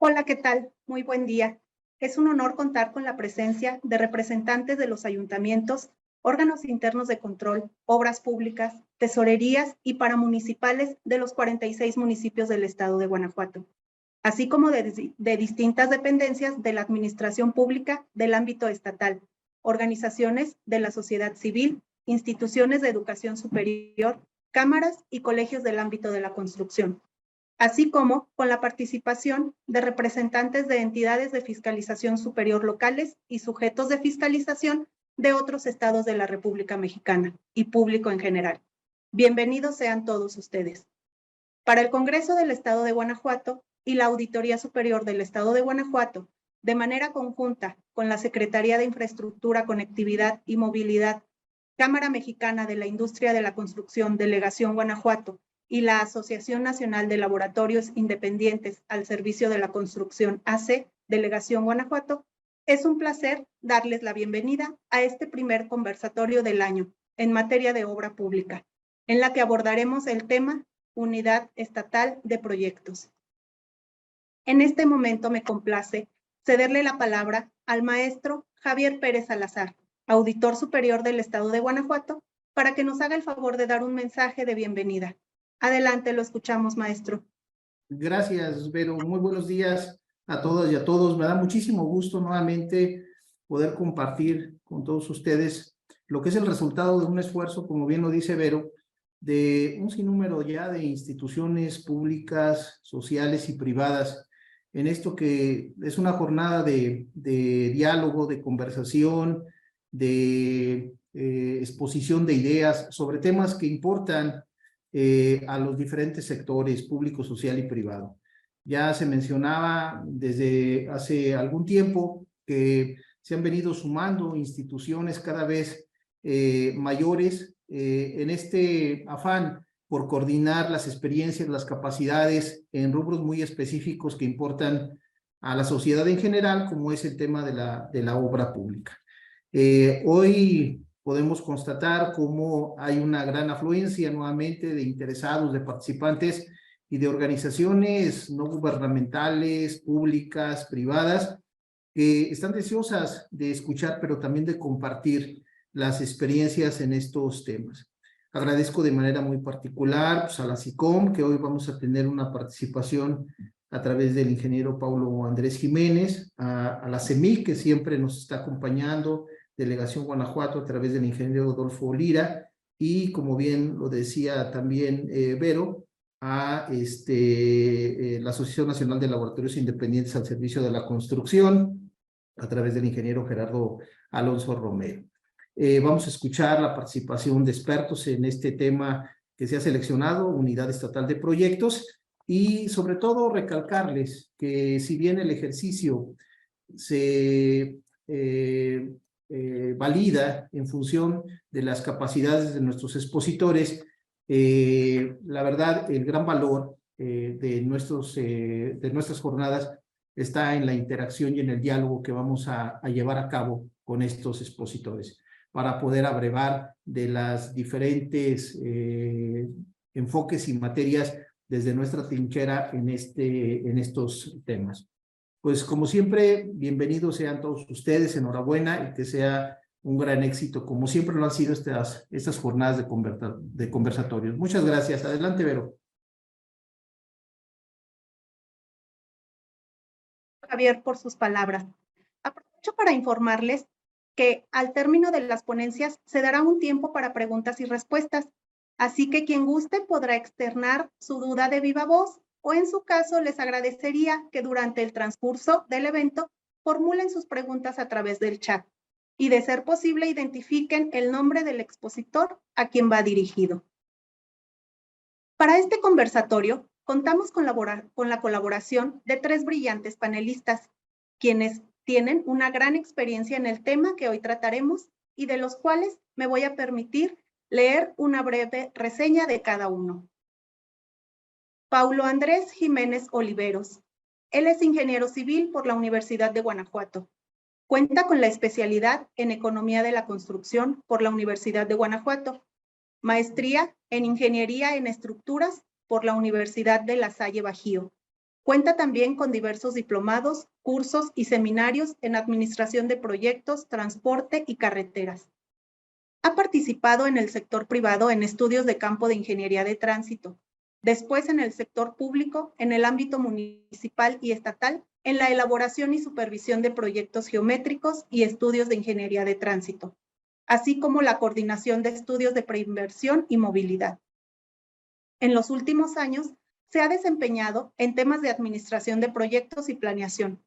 Hola, ¿qué tal? Muy buen día. Es un honor contar con la presencia de representantes de los ayuntamientos, órganos internos de control, obras públicas, tesorerías y paramunicipales de los 46 municipios del estado de Guanajuato, así como de distintas dependencias de la administración pública del ámbito estatal, organizaciones de la sociedad civil, instituciones de educación superior, cámaras y colegios del ámbito de la construcción, así como con la participación de representantes de entidades de fiscalización superior locales y sujetos de fiscalización de otros estados de la República Mexicana y público en general. Bienvenidos sean todos ustedes. Para el Congreso del Estado de Guanajuato y la Auditoría Superior del Estado de Guanajuato, de manera conjunta con la Secretaría de Infraestructura, Conectividad y Movilidad, Cámara Mexicana de la Industria de la Construcción, Delegación Guanajuato, y la Asociación Nacional de Laboratorios Independientes al Servicio de la Construcción, AC, Delegación Guanajuato, es un placer darles la bienvenida a este primer conversatorio del año en materia de obra pública, en la que abordaremos el tema Unidad Estatal de Proyectos. En este momento me complace cederle la palabra al maestro Javier Pérez Salazar, auditor superior del Estado de Guanajuato, para que nos haga el favor de dar un mensaje de bienvenida. Adelante, lo escuchamos, maestro. Gracias, Vero. Muy buenos días a todas y a todos. Me da muchísimo gusto nuevamente poder compartir con todos ustedes lo que es el resultado de un esfuerzo, como bien lo dice Vero, de un sinnúmero ya de instituciones públicas, sociales y privadas en esto que es una jornada de diálogo, de conversación, de exposición de ideas sobre temas que importan a los diferentes sectores público, social y privado. Ya se mencionaba desde hace algún tiempo que se han venido sumando instituciones cada vez mayores en este afán por coordinar las experiencias, las capacidades en rubros muy específicos que importan a la sociedad en general, como es el tema de la obra pública. Hoy podemos constatar cómo hay una gran afluencia nuevamente de interesados, de participantes y de organizaciones no gubernamentales, públicas, privadas, que están deseosas de escuchar, pero también de compartir las experiencias en estos temas. Agradezco de manera muy particular pues, a la SICOM, que hoy vamos a tener una participación a través del ingeniero Paulo Andrés Jiménez, a la CEMIC, que siempre nos está acompañando, Delegación Guanajuato, a través del ingeniero Adolfo Lira, y como bien lo decía también Vero, a la Asociación Nacional de Laboratorios Independientes al Servicio de la Construcción, a través del ingeniero Gerardo Alonso Romero. Vamos a escuchar la participación de expertos en este tema que se ha seleccionado, Unidad Estatal de Proyectos, y sobre todo recalcarles que si bien el ejercicio se valida en función de las capacidades de nuestros expositores, la verdad, el gran valor de nuestras jornadas está en la interacción y en el diálogo que vamos a llevar a cabo con estos expositores para poder abrevar de las diferentes enfoques y materias desde nuestra trinchera en estos temas. Pues como siempre, bienvenidos sean todos ustedes, enhorabuena y que sea un gran éxito, como siempre lo han sido estas jornadas de conversatorios. Muchas gracias. Adelante, Vero. Javier, por sus palabras. Aprovecho para informarles que al término de las ponencias se dará un tiempo para preguntas y respuestas, así que quien guste podrá externar su duda de viva voz o en su caso les agradecería que durante el transcurso del evento formulen sus preguntas a través del chat y de ser posible identifiquen el nombre del expositor a quien va dirigido. Para este conversatorio contamos con la colaboración de 3 brillantes panelistas, quienes tienen una gran experiencia en el tema que hoy trataremos y de los cuales me voy a permitir leer una breve reseña de cada uno. Paulo Andrés Jiménez Oliveros. Él es ingeniero civil por la Universidad de Guanajuato. Cuenta con la especialidad en Economía de la Construcción por la Universidad de Guanajuato. Maestría en Ingeniería en Estructuras por la Universidad de La Salle Bajío. Cuenta también con diversos diplomados, cursos y seminarios en administración de proyectos, transporte y carreteras. Ha participado en el sector privado en estudios de campo de ingeniería de tránsito, después en el sector público, en el ámbito municipal y estatal, en la elaboración y supervisión de proyectos geométricos y estudios de ingeniería de tránsito, así como la coordinación de estudios de preinversión y movilidad. En los últimos años, se ha desempeñado en temas de administración de proyectos y planeación.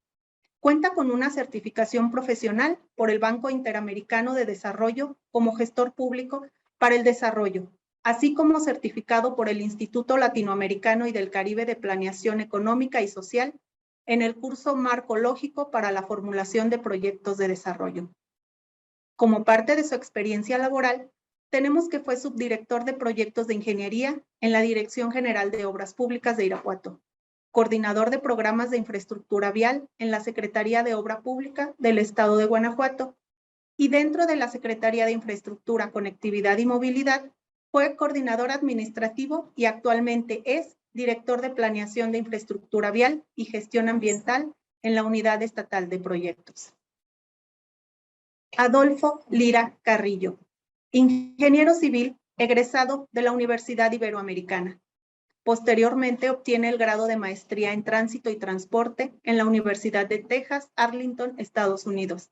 Cuenta con una certificación profesional por el Banco Interamericano de Desarrollo como gestor público para el desarrollo, así como certificado por el Instituto Latinoamericano y del Caribe de Planeación Económica y Social en el curso Marco Lógico para la formulación de proyectos de desarrollo. Como parte de su experiencia laboral, tenemos que fue subdirector de proyectos de ingeniería en la Dirección General de Obras Públicas de Irapuato, coordinador de programas de infraestructura vial en la Secretaría de Obra Pública del Estado de Guanajuato y dentro de la Secretaría de Infraestructura, Conectividad y Movilidad fue coordinador administrativo y actualmente es director de Planeación de Infraestructura Vial y Gestión Ambiental en la Unidad Estatal de Proyectos. Adolfo Lira Carrillo, ingeniero civil egresado de la Universidad Iberoamericana. Posteriormente obtiene el grado de maestría en Tránsito y Transporte en la Universidad de Texas, Arlington, Estados Unidos,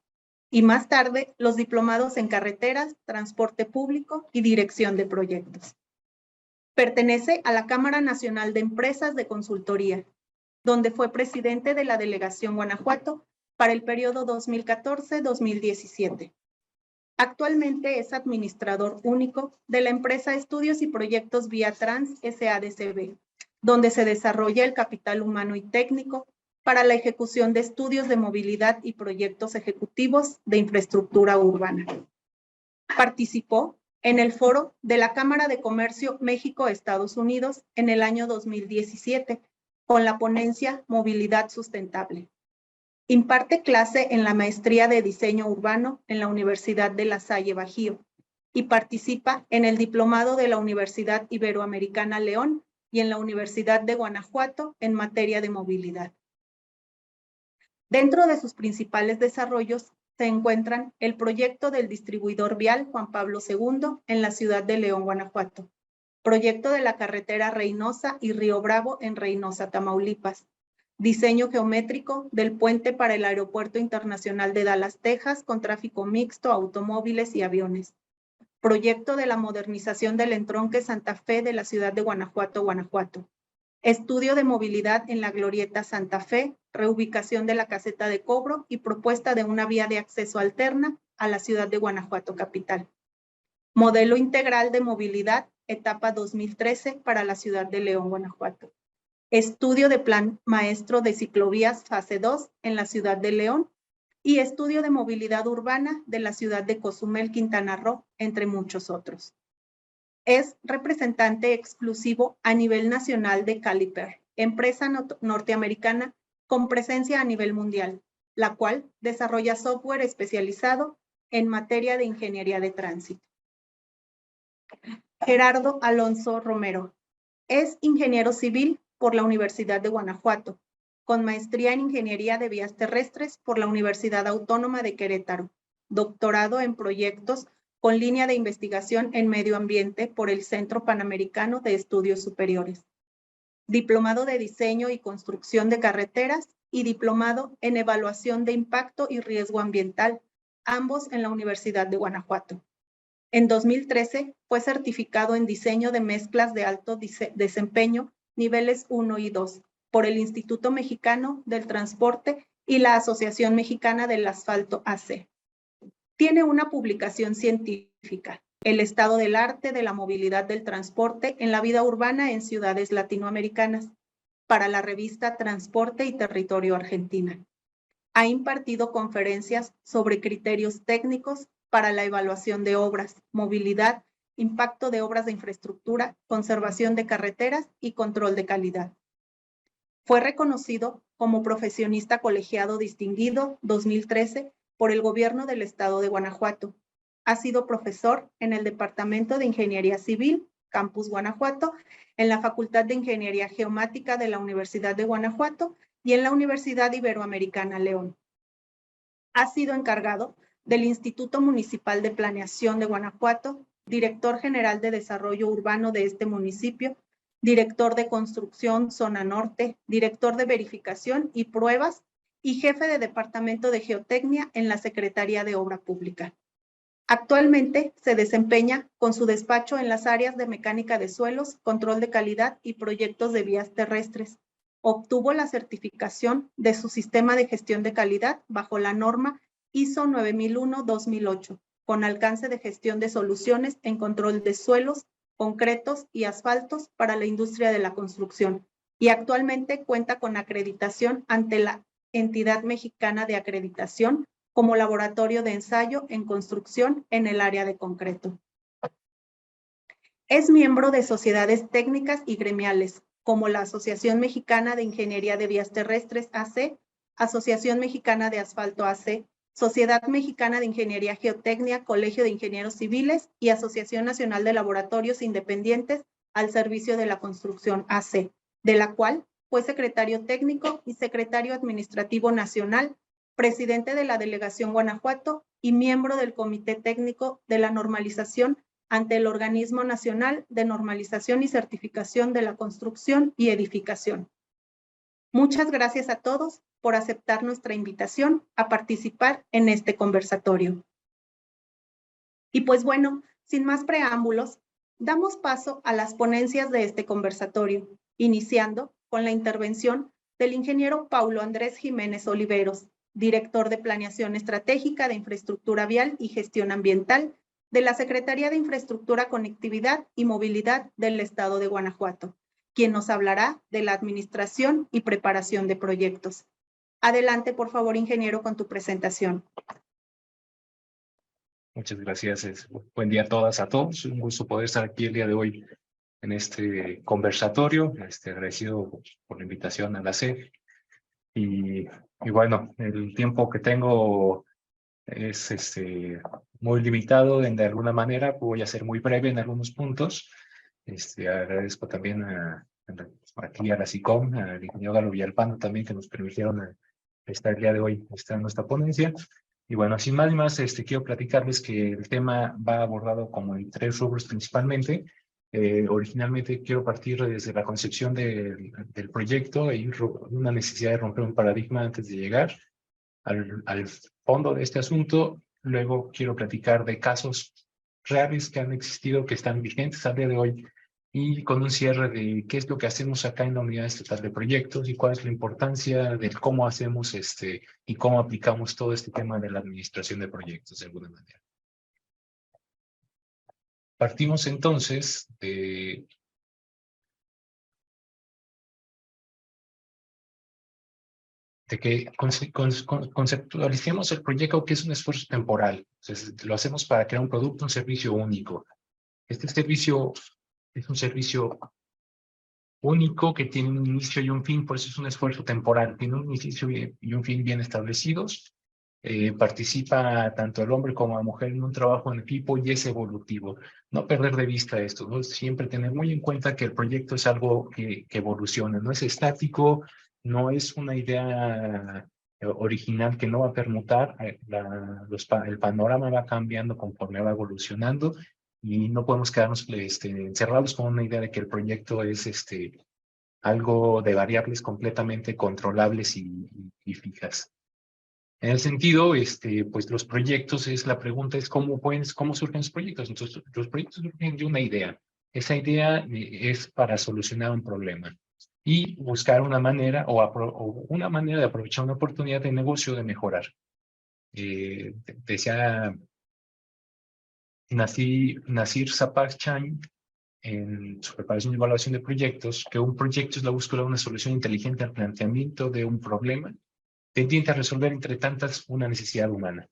y más tarde los diplomados en Carreteras, Transporte Público y Dirección de Proyectos. Pertenece a la Cámara Nacional de Empresas de Consultoría, donde fue presidente de la Delegación Guanajuato para el periodo 2014-2017. Actualmente es administrador único de la empresa Estudios y Proyectos Viatrans SADCB, donde se desarrolla el capital humano y técnico para la ejecución de estudios de movilidad y proyectos ejecutivos de infraestructura urbana. Participó en el foro de la Cámara de Comercio México-Estados Unidos en el año 2017 con la ponencia Movilidad Sustentable. Imparte clase en la Maestría de Diseño Urbano en la Universidad de La Salle Bajío y participa en el Diplomado de la Universidad Iberoamericana León y en la Universidad de Guanajuato en materia de movilidad. Dentro de sus principales desarrollos se encuentran el proyecto del distribuidor vial Juan Pablo II en la ciudad de León, Guanajuato, proyecto de la carretera Reynosa y Río Bravo en Reynosa, Tamaulipas, diseño geométrico del puente para el Aeropuerto Internacional de Dallas, Texas, con tráfico mixto, automóviles y aviones, proyecto de la modernización del entronque Santa Fe de la ciudad de Guanajuato, Guanajuato, estudio de movilidad en la glorieta Santa Fe, reubicación de la caseta de cobro y propuesta de una vía de acceso alterna a la ciudad de Guanajuato capital. Modelo integral de movilidad, etapa 2013 para la ciudad de León, Guanajuato. Estudio de plan maestro de ciclovías fase 2 en la ciudad de León y estudio de movilidad urbana de la ciudad de Cozumel, Quintana Roo, entre muchos otros. Es representante exclusivo a nivel nacional de Caliper, empresa norteamericana con presencia a nivel mundial, la cual desarrolla software especializado en materia de ingeniería de tránsito. Gerardo Alonso Romero es ingeniero civil por la Universidad de Guanajuato, con maestría en Ingeniería de Vías Terrestres por la Universidad Autónoma de Querétaro, doctorado en proyectos con línea de investigación en medio ambiente por el Centro Panamericano de Estudios Superiores, diplomado de diseño y construcción de carreteras y diplomado en evaluación de impacto y riesgo ambiental, ambos en la Universidad de Guanajuato. En 2013 fue certificado en diseño de mezclas de alto desempeño niveles 1 y 2 por el Instituto Mexicano del Transporte y la Asociación Mexicana del Asfalto AC. Tiene una publicación científica, El estado del arte de la movilidad del transporte en la vida urbana en ciudades latinoamericanas, para la revista Transporte y Territorio Argentina. Ha impartido conferencias sobre criterios técnicos para la evaluación de obras, movilidad, impacto de obras de infraestructura, conservación de carreteras y control de calidad. Fue reconocido como profesionista colegiado distinguido 2013 por el Gobierno del Estado de Guanajuato. Ha sido profesor en el Departamento de Ingeniería Civil, Campus Guanajuato, en la Facultad de Ingeniería Geomática de la Universidad de Guanajuato y en la Universidad Iberoamericana León. Ha sido encargado del Instituto Municipal de Planeación de Guanajuato, director general de Desarrollo Urbano de este municipio, director de Construcción Zona Norte, director de Verificación y Pruebas y jefe de Departamento de Geotecnia en la Secretaría de Obra Pública. Actualmente se desempeña con su despacho en las áreas de mecánica de suelos, control de calidad y proyectos de vías terrestres. Obtuvo la certificación de su sistema de gestión de calidad bajo la norma ISO 9001-2008, con alcance de gestión de soluciones en control de suelos, concretos y asfaltos para la industria de la construcción, y actualmente cuenta con acreditación ante la Entidad Mexicana de Acreditación como laboratorio de ensayo en construcción en el área de concreto. Es miembro de sociedades técnicas y gremiales, como la Asociación Mexicana de Ingeniería de Vías Terrestres AC, Asociación Mexicana de Asfalto AC, Sociedad Mexicana de Ingeniería Geotecnia, Colegio de Ingenieros Civiles y Asociación Nacional de Laboratorios Independientes al Servicio de la Construcción AC, de la cual fue secretario técnico y secretario administrativo nacional, presidente de la Delegación Guanajuato y miembro del Comité Técnico de la Normalización ante el Organismo Nacional de Normalización y Certificación de la Construcción y Edificación. Muchas gracias a todos por aceptar nuestra invitación a participar en este conversatorio. Y pues bueno, sin más preámbulos, damos paso a las ponencias de este conversatorio, iniciando con la intervención del ingeniero Paulo Andrés Jiménez Oliveros, director de Planeación Estratégica de Infraestructura Vial y Gestión Ambiental de la Secretaría de Infraestructura, Conectividad y Movilidad del Estado de Guanajuato, quien nos hablará de la administración y preparación de proyectos. Adelante, por favor, ingeniero, con tu presentación. Muchas gracias. Buen día a todas, a todos. Un gusto poder estar aquí el día de hoy en este conversatorio. Agradecido por la invitación a la SED. Y bueno, el tiempo que tengo es muy limitado de alguna manera. Voy a ser muy breve en algunos puntos. Agradezco también aquí a la SICOM, al ingeniero Galo Villalpando también, que nos permitieron estar el día de hoy en nuestra ponencia. Y bueno, sin más ni más, quiero platicarles que el tema va abordado como en 3 rubros principalmente. Originalmente quiero partir desde la concepción del proyecto e una necesidad de romper un paradigma antes de llegar al fondo de este asunto. Luego quiero platicar de casos reales que han existido, que están vigentes al día de hoy, y con un cierre de qué es lo que hacemos acá en la Unidad Estatal de Proyectos y cuál es la importancia de cómo hacemos y cómo aplicamos todo este tema de la administración de proyectos de alguna manera. Partimos entonces de que conceptualicemos el proyecto, que es un esfuerzo temporal. Entonces, lo hacemos para crear un producto, un servicio único. Este servicio es un servicio único que tiene un inicio y un fin, por eso es un esfuerzo temporal. Tiene un inicio y un fin bien establecidos. Participa tanto el hombre como la mujer en un trabajo en equipo y es evolutivo. No perder de vista esto, ¿no? Siempre tener muy en cuenta que el proyecto es algo que evoluciona, no es estático, no es una idea original que no va a permutar. El panorama va cambiando conforme va evolucionando y no podemos quedarnos encerrados con una idea de que el proyecto es algo de variables completamente controlables y fijas. En el sentido, pues los proyectos, la pregunta es cómo surgen los proyectos. Entonces, los proyectos surgen de una idea. Esa idea es para solucionar un problema y buscar una manera o una manera de aprovechar una oportunidad de negocio de mejorar. Decía Nasir Sapar-Chain en su preparación y evaluación de proyectos que un proyecto es la búsqueda de una solución inteligente al planteamiento de un problema tendiente a resolver entre tantas una necesidad humana.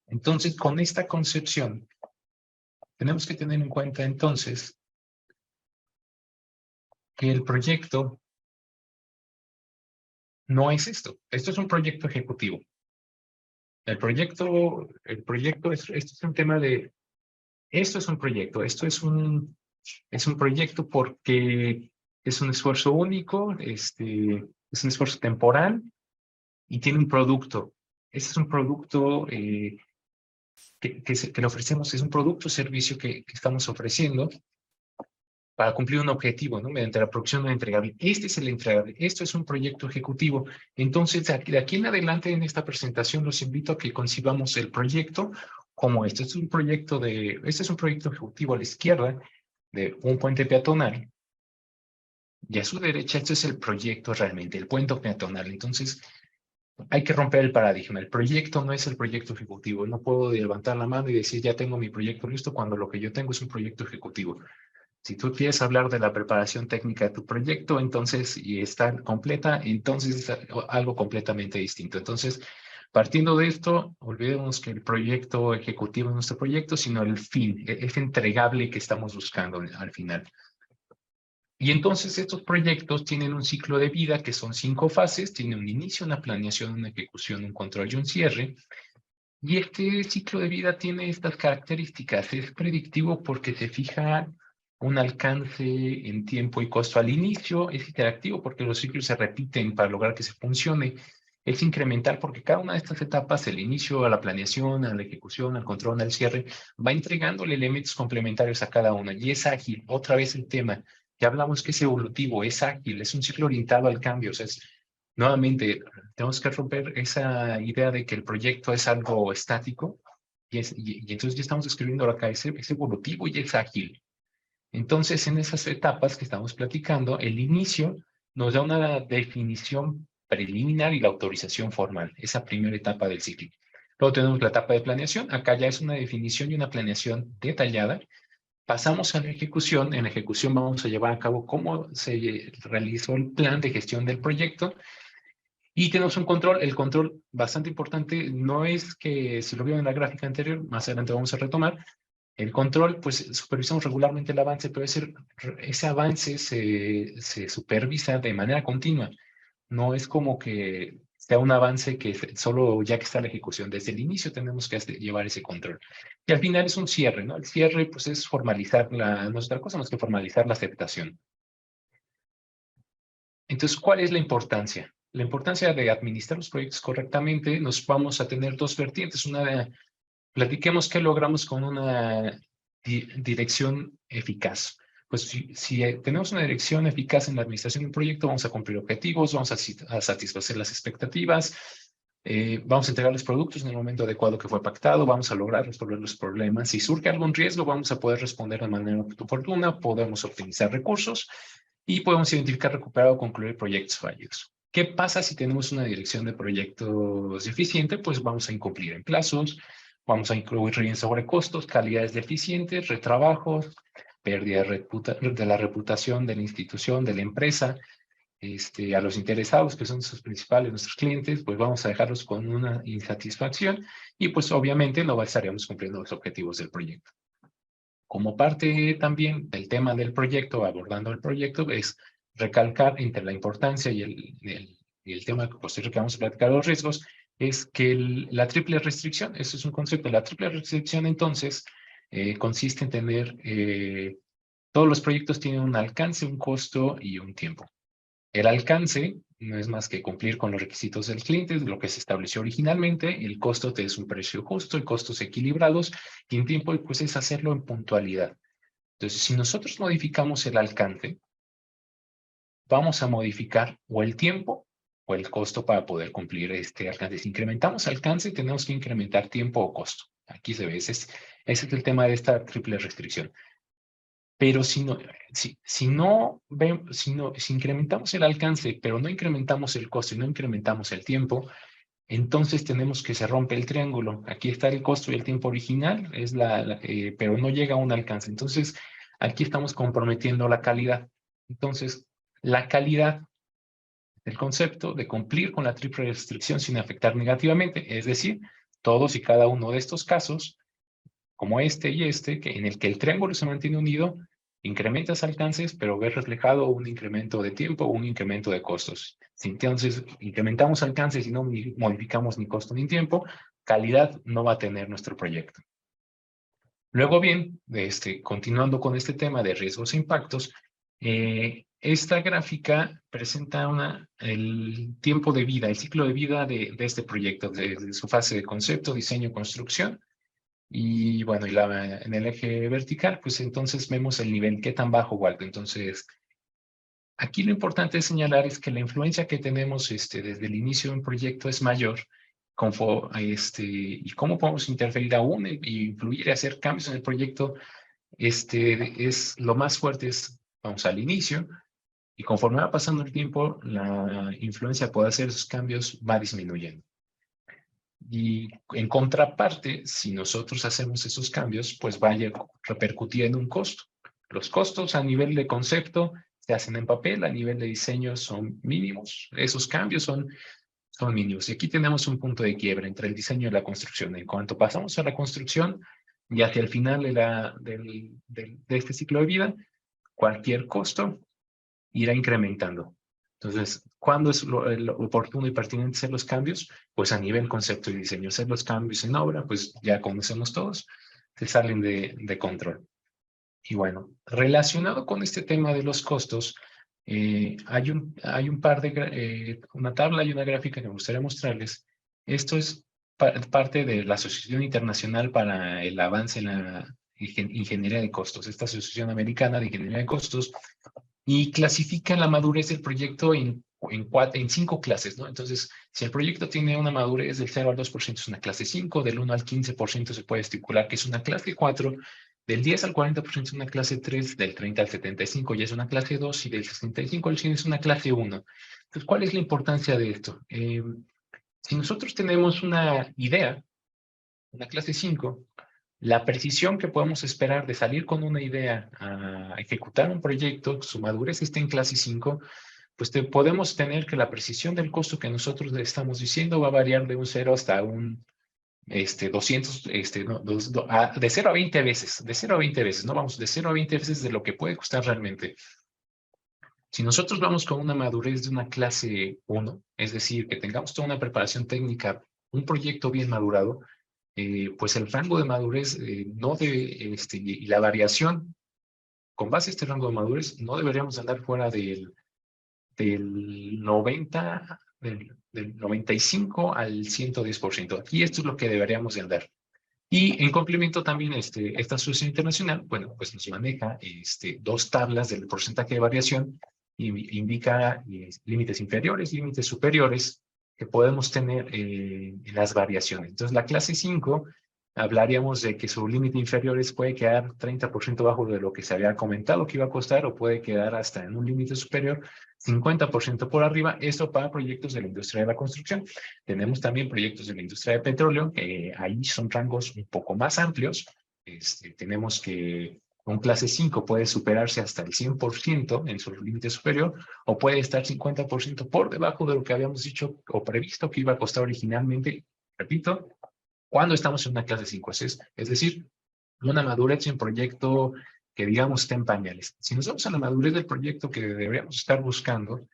Entonces, con esta concepción, tenemos que tener en cuenta entonces que el proyecto no es esto. Esto es un proyecto ejecutivo. Esto es un tema de, esto es un proyecto, esto es un Es un proyecto porque es un esfuerzo único, es un esfuerzo temporal y tiene un producto. Ese es un producto que le ofrecemos, es un producto o servicio que estamos ofreciendo para cumplir un objetivo, ¿no? Mediante la producción de entregable. Este es el entregable. Esto es un proyecto ejecutivo. Entonces, de aquí en adelante en esta presentación los invito a que concibamos el proyecto como esto. Este es un proyecto ejecutivo a la izquierda de un puente peatonal y a su derecha este es el proyecto realmente, el puente peatonal. Entonces, hay que romper el paradigma. El proyecto no es el proyecto ejecutivo. No puedo levantar la mano y decir, ya tengo mi proyecto listo, cuando lo que yo tengo es un proyecto ejecutivo. Si tú quieres hablar de la preparación técnica de tu proyecto, entonces, y está completa, entonces es algo completamente distinto. Entonces, partiendo de esto, olvidemos que el proyecto ejecutivo es nuestro proyecto, sino el fin, ese entregable que estamos buscando al final. Y entonces estos proyectos tienen un ciclo de vida que son 5 fases, tiene un inicio, una planeación, una ejecución, un control y un cierre. Y este ciclo de vida tiene estas características. Es predictivo porque se fija un alcance en tiempo y costo al inicio. Es interactivo porque los ciclos se repiten para lograr que se funcione. Es incremental porque cada una de estas etapas, el inicio, a la planeación, a la ejecución, al control, al cierre, va entregándole elementos complementarios a cada una. Y es ágil. Otra vez el tema. Ya hablamos que es evolutivo, es ágil, es un ciclo orientado al cambio. O sea, nuevamente, tenemos que romper esa idea de que el proyecto es algo estático y entonces ya estamos describiendo acá, es evolutivo y es ágil. Entonces, en esas etapas que estamos platicando, el inicio nos da una definición preliminar y la autorización formal, esa primera etapa del ciclo. Luego tenemos la etapa de planeación, acá ya es una definición y una planeación detallada. Pasamos a la ejecución, en la ejecución vamos a llevar a cabo cómo se realizó el plan de gestión del proyecto. Y tenemos un control, el control bastante importante, no es que, si lo vieron en la gráfica anterior, más adelante vamos a retomar, el control, pues supervisamos regularmente el avance, pero ese avance se supervisa de manera continua. No es como que sea un avance que solo ya que está la ejecución, desde el inicio tenemos que llevar ese control. Y al final es un cierre, ¿no? El cierre, pues es formalizar no es otra cosa más que formalizar la aceptación. Entonces, ¿cuál es la importancia? La importancia de administrar los proyectos correctamente, nos vamos a tener dos vertientes. Platiquemos qué logramos con una dirección eficaz. Pues si tenemos una dirección eficaz en la administración de un proyecto, vamos a cumplir objetivos, vamos a satisfacer las expectativas, vamos a entregar los productos en el momento adecuado que fue pactado, vamos a lograr resolver los problemas. Si surge algún riesgo, vamos a poder responder de manera oportuna, podemos optimizar recursos y podemos identificar, recuperar o concluir proyectos fallidos. ¿Qué pasa si tenemos una dirección de proyectos deficiente? Pues vamos a incumplir en plazos, vamos a incluir en sobrecostos, calidades deficientes, retrabajos, pérdida de la reputación de la institución, de la empresa, a los interesados, que son sus principales, nuestros clientes, pues vamos a dejarlos con una insatisfacción y pues obviamente no estaremos cumpliendo los objetivos del proyecto. Como parte también del tema del proyecto, abordando el proyecto, es recalcar entre la importancia y el tema posterior que vamos a platicar, los riesgos, es que la triple restricción, eso es un concepto, la triple restricción entonces consiste en tener, todos los proyectos tienen un alcance, un costo y un tiempo. El alcance no es más que cumplir con los requisitos del cliente, lo que se estableció originalmente. El costo es un precio justo, el costos equilibrados y en tiempo pues es hacerlo en puntualidad. Entonces, si nosotros modificamos el alcance, vamos a modificar o el tiempo o el costo para poder cumplir este alcance. Si incrementamos alcance, tenemos que incrementar tiempo o costo. Aquí se ve, ese es el tema de esta triple restricción. Pero si incrementamos el alcance, pero no incrementamos el costo y no incrementamos el tiempo, entonces tenemos que se rompe el triángulo. Aquí está el costo y el tiempo original, pero no llega a un alcance. Entonces, aquí estamos comprometiendo la calidad. Entonces, la calidad del concepto de cumplir con la triple restricción sin afectar negativamente, es decir, todos y cada uno de estos casos, como este y este, en el que el triángulo se mantiene unido, incrementas alcances, pero ves reflejado un incremento de tiempo o un incremento de costos. Si entonces incrementamos alcances y no modificamos ni costo ni tiempo, calidad no va a tener nuestro proyecto. Luego bien, continuando con este tema de riesgos e impactos, esta gráfica presenta el tiempo de vida, el ciclo de vida de este proyecto, desde su fase de concepto, diseño, construcción. Y bueno, en el eje vertical, pues entonces vemos el nivel, qué tan bajo o alto. Entonces, aquí lo importante de señalar es que la influencia que tenemos desde el inicio de un proyecto es mayor, y cómo podemos interferir aún e influir y hacer cambios en el proyecto, es lo más fuerte vamos al inicio, y conforme va pasando el tiempo, la influencia por hacer esos cambios va disminuyendo. Y en contraparte, si nosotros hacemos esos cambios, pues va a repercutir en un costo. Los costos a nivel de concepto se hacen en papel, a nivel de diseño son mínimos. Esos cambios son mínimos. Y aquí tenemos un punto de quiebra entre el diseño y la construcción. En cuanto pasamos a la construcción y hacia el final de este ciclo de vida, cualquier costo irá incrementando. Entonces, ¿cuándo es lo oportuno y pertinente hacer los cambios? Pues a nivel concepto y diseño. Hacer los cambios en obra, pues ya conocemos todos, se salen de control. Y bueno, relacionado con este tema de los costos, hay un par de, una tabla y una gráfica que me gustaría mostrarles. Esto es parte de la Asociación Internacional para el Avance en la Ingeniería de Costos, esta Asociación Americana de Ingeniería de Costos, y clasifica la madurez del proyecto en 5 clases, ¿no? Entonces, si el proyecto tiene una madurez del 0 al 2% es una clase 5, del 1 al 15% se puede estipular que es una clase 4, del 10 al 40% es una clase 3, del 30 al 75 ya es una clase 2 y del 65 al 100 es una clase 1. Entonces, ¿cuál es la importancia de esto? Si nosotros tenemos una idea, una clase 5, la precisión que podemos esperar de salir con una idea a ejecutar un proyecto, su madurez está en clase 5, pues podemos tener que la precisión del costo que nosotros le estamos diciendo va a variar de un 0 hasta un 200, de 0 a 20 veces, de 0 a 20 veces, no vamos, de 0 a 20 veces de lo que puede costar realmente. Si nosotros vamos con una madurez de una clase 1, es decir, que tengamos toda una preparación técnica, un proyecto bien madurado, pues el rango de madurez no debe, y la variación con base a este rango de madurez no deberíamos andar fuera del 90, del 95 al 110%. Aquí esto es lo que deberíamos de andar. Y en complemento también esta asociación internacional, bueno, pues nos maneja 2 tablas del porcentaje de variación y indica límites inferiores, límites superiores que podemos tener en las variaciones. Entonces, la clase 5, hablaríamos de que su límite inferior puede quedar 30% bajo de lo que se había comentado que iba a costar o puede quedar hasta en un límite superior 50% por arriba, esto para proyectos de la industria de la construcción. Tenemos también proyectos de la industria de petróleo, que ahí son rangos un poco más amplios. Tenemos que un clase 5 puede superarse hasta el 100% en su límite superior, o puede estar 50% por debajo de lo que habíamos dicho o previsto que iba a costar originalmente. Repito, cuando estamos en una clase 5, es decir, una madurez en proyecto que digamos está en pañales. Si nos vamos a la madurez del proyecto que deberíamos estar buscando,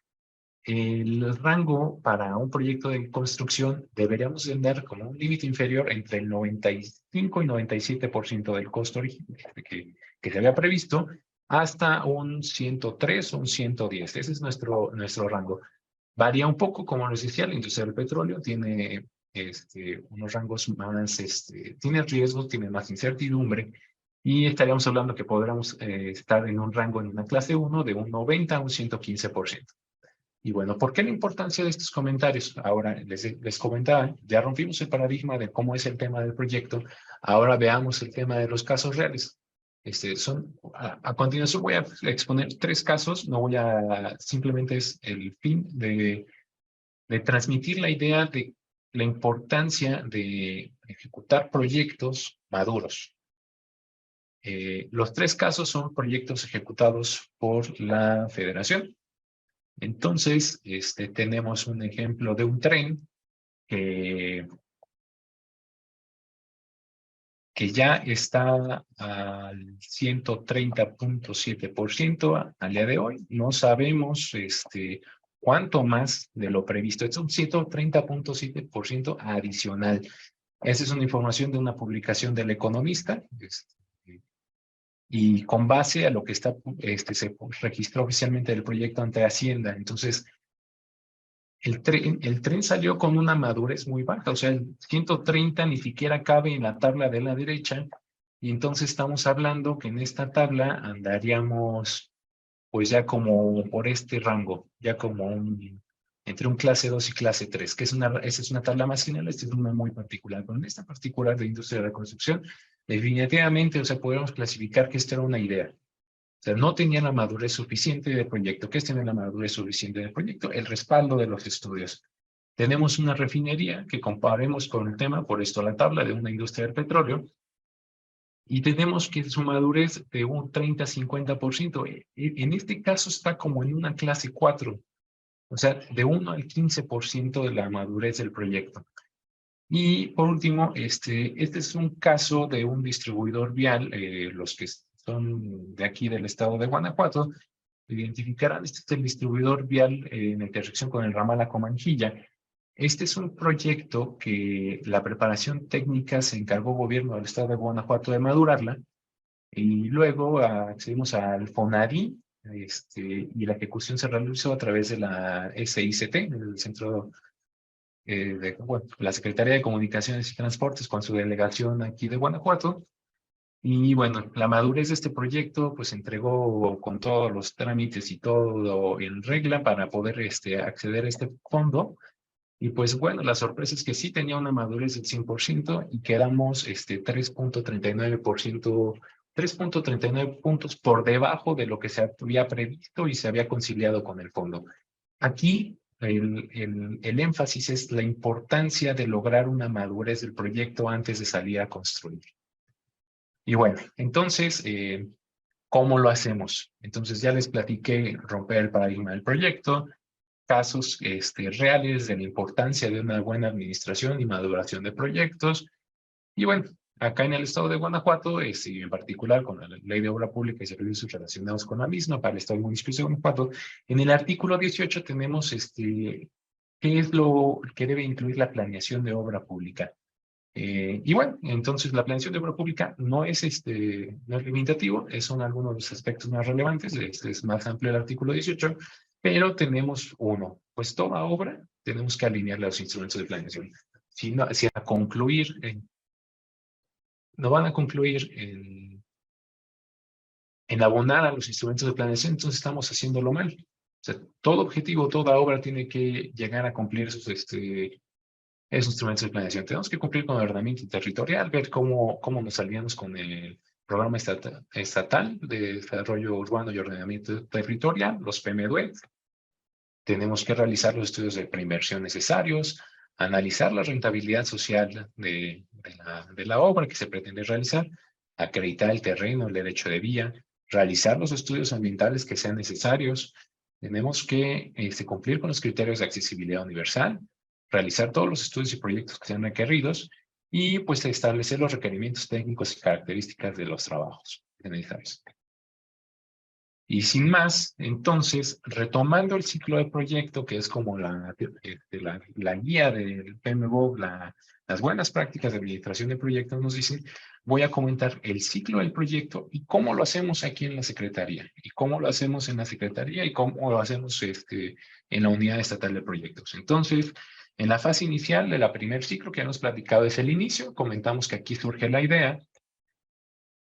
el rango para un proyecto de construcción deberíamos de andar como un límite inferior entre el 95 y 97% del costo original que se había previsto hasta un 103 o un 110. Ese es nuestro rango. Varía un poco, como les decía, la industria del petróleo tiene unos rangos más, tiene riesgos, tiene más incertidumbre, y estaríamos hablando que podríamos estar en un rango en una clase 1 de un 90 a un 115%. Y bueno, ¿por qué la importancia de estos comentarios? Ahora les comentaba, ya rompimos el paradigma de cómo es el tema del proyecto, ahora veamos el tema de los casos reales. A continuación voy a exponer 3 casos, no voy a, simplemente es el fin de transmitir la idea de la importancia de ejecutar proyectos maduros. Los 3 casos son proyectos ejecutados por la Federación. Entonces, tenemos un ejemplo de un tren que ya está al 130.7% al día de hoy. No sabemos cuánto más de lo previsto. Es un 130.7% adicional. Esa es una información de una publicación del Economista. y con base a lo que está, se registró oficialmente del proyecto ante Hacienda. Entonces, el tren salió con una madurez muy baja, o sea, el 130 ni siquiera cabe en la tabla de la derecha, y entonces estamos hablando que en esta tabla andaríamos pues ya como por este rango, ya como entre un clase 2 y clase 3, que esa es una tabla más general, esta es una muy particular, pero en esta particular de industria de la construcción, definitivamente, o sea, podemos clasificar que esta era una idea. O sea, no tenía la madurez suficiente del proyecto. ¿Qué es tener la madurez suficiente del proyecto? El respaldo de los estudios. Tenemos una refinería que comparemos con el tema, por esto la tabla de una industria del petróleo, y tenemos que su madurez de un 30-50%. En este caso está como en una clase 4, o sea, de 1 al 15% de la madurez del proyecto. Y por último, este es un caso de un distribuidor vial, los que son de aquí del estado de Guanajuato, identificarán, este es el distribuidor vial en intersección con el ramal a Comanjilla. Este es un proyecto que la preparación técnica se encargó gobierno del estado de Guanajuato de madurarla, y luego accedimos al FONADI, y la ejecución se realizó a través de la SICT, el Centro la Secretaría de Comunicaciones y Transportes, con su delegación aquí de Guanajuato. Y bueno, la madurez de este proyecto pues entregó con todos los trámites y todo en regla para poder acceder a este fondo. Y pues bueno, la sorpresa es que sí tenía una madurez del 100% y quedamos 3.39 puntos por debajo de lo que se había previsto y se había conciliado con el fondo. Aquí el énfasis es la importancia de lograr una madurez del proyecto antes de salir a construir. Y bueno, entonces, ¿cómo lo hacemos? Entonces ya les platiqué romper el paradigma del proyecto, casos reales de la importancia de una buena administración y maduración de proyectos. Y bueno, acá en el estado de Guanajuato, y en particular con la Ley de Obra Pública y Servicios relacionados con la misma para el estado y municipios de Guanajuato, en el artículo 18 tenemos qué es lo que debe incluir la planeación de obra pública. Y bueno, entonces la planeación de obra pública no es limitativo, son algunos de los aspectos más relevantes, es más amplio el artículo 18, pero tenemos uno, pues toda obra tenemos que alinearle a los instrumentos de planeación. Si a concluir, no van a concluir en abonar a los instrumentos de planeación, entonces estamos haciéndolo mal. O sea, todo objetivo, toda obra tiene que llegar a cumplir esos instrumentos de planeación. Tenemos que cumplir con el ordenamiento territorial, ver cómo nos alineamos con el Programa Estatal de Desarrollo Urbano y Ordenamiento Territorial, los PMDUE. Tenemos que realizar los estudios de preinversión necesarios, analizar la rentabilidad social de la obra que se pretende realizar, acreditar el terreno, el derecho de vía, realizar los estudios ambientales que sean necesarios. Tenemos que cumplir con los criterios de accesibilidad universal, realizar todos los estudios y proyectos que sean requeridos y pues establecer los requerimientos técnicos y características de los trabajos necesarios. Y sin más, entonces, retomando el ciclo de proyecto, que es como la guía del PMBOK, las buenas prácticas de administración de proyectos nos dicen, voy a comentar el ciclo del proyecto y cómo lo hacemos aquí en la Secretaría, y cómo lo hacemos en la Secretaría y cómo lo hacemos en la Unidad Estatal de Proyectos. Entonces, en la fase inicial de la primer ciclo que hemos platicado es el inicio, comentamos que aquí surge la idea,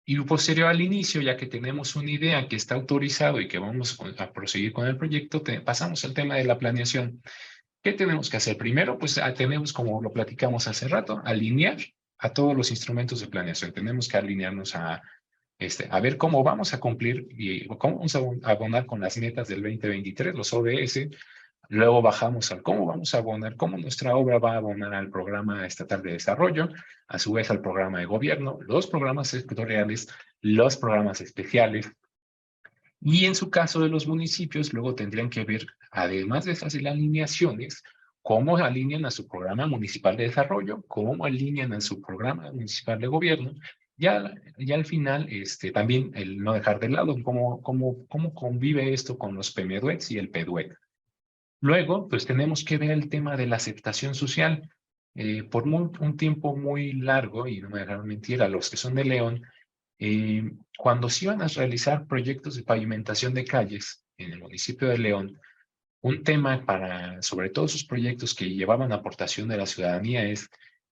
y posterior al inicio, ya que tenemos una idea que está autorizado y que vamos a proseguir con el proyecto, pasamos al tema de la planeación. ¿Qué tenemos que hacer? Primero, pues tenemos, como lo platicamos hace rato, alinear a todos los instrumentos de planeación. Tenemos que alinearnos a ver cómo vamos a cumplir y cómo vamos a abonar con las metas del 2023, los ODS. Luego bajamos al cómo vamos a abonar, cómo nuestra obra va a abonar al Programa Estatal de Desarrollo, a su vez al programa de gobierno, los programas sectoriales, los programas especiales. Y en su caso de los municipios, luego tendrían que ver, además de esas alineaciones, cómo alinean a su programa municipal de desarrollo, cómo alinean a su programa municipal de gobierno. Ya al final, también el no dejar de lado cómo convive esto con los PMDUETs y el PDUET. Luego, pues tenemos que ver el tema de la aceptación social. Por un tiempo muy largo, y no me dejaron mentir, a los que son de León, Cuando se iban a realizar proyectos de pavimentación de calles en el municipio de León, un tema para, sobre todo sus proyectos que llevaban aportación de la ciudadanía, es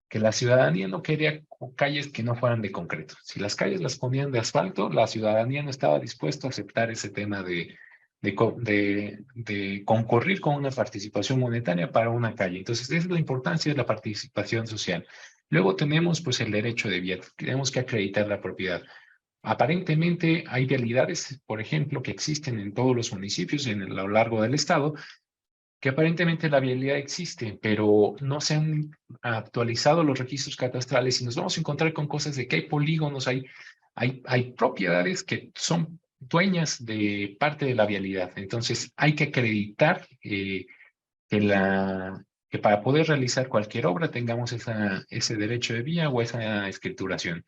que la ciudadanía no quería calles que no fueran de concreto. Si las calles las ponían de asfalto, la ciudadanía no estaba dispuesta a aceptar ese tema de concurrir con una participación monetaria para una calle. Entonces, esa es la importancia de la participación social. Luego tenemos pues el derecho de vía, tenemos que acreditar la propiedad. Aparentemente hay vialidades, por ejemplo, que existen en todos los municipios a lo largo del estado, que aparentemente la vialidad existe, pero no se han actualizado los registros catastrales y nos vamos a encontrar con cosas de que hay polígonos, hay propiedades que son dueñas de parte de la vialidad. Entonces hay que acreditar que para poder realizar cualquier obra tengamos ese derecho de vía o esa escrituración.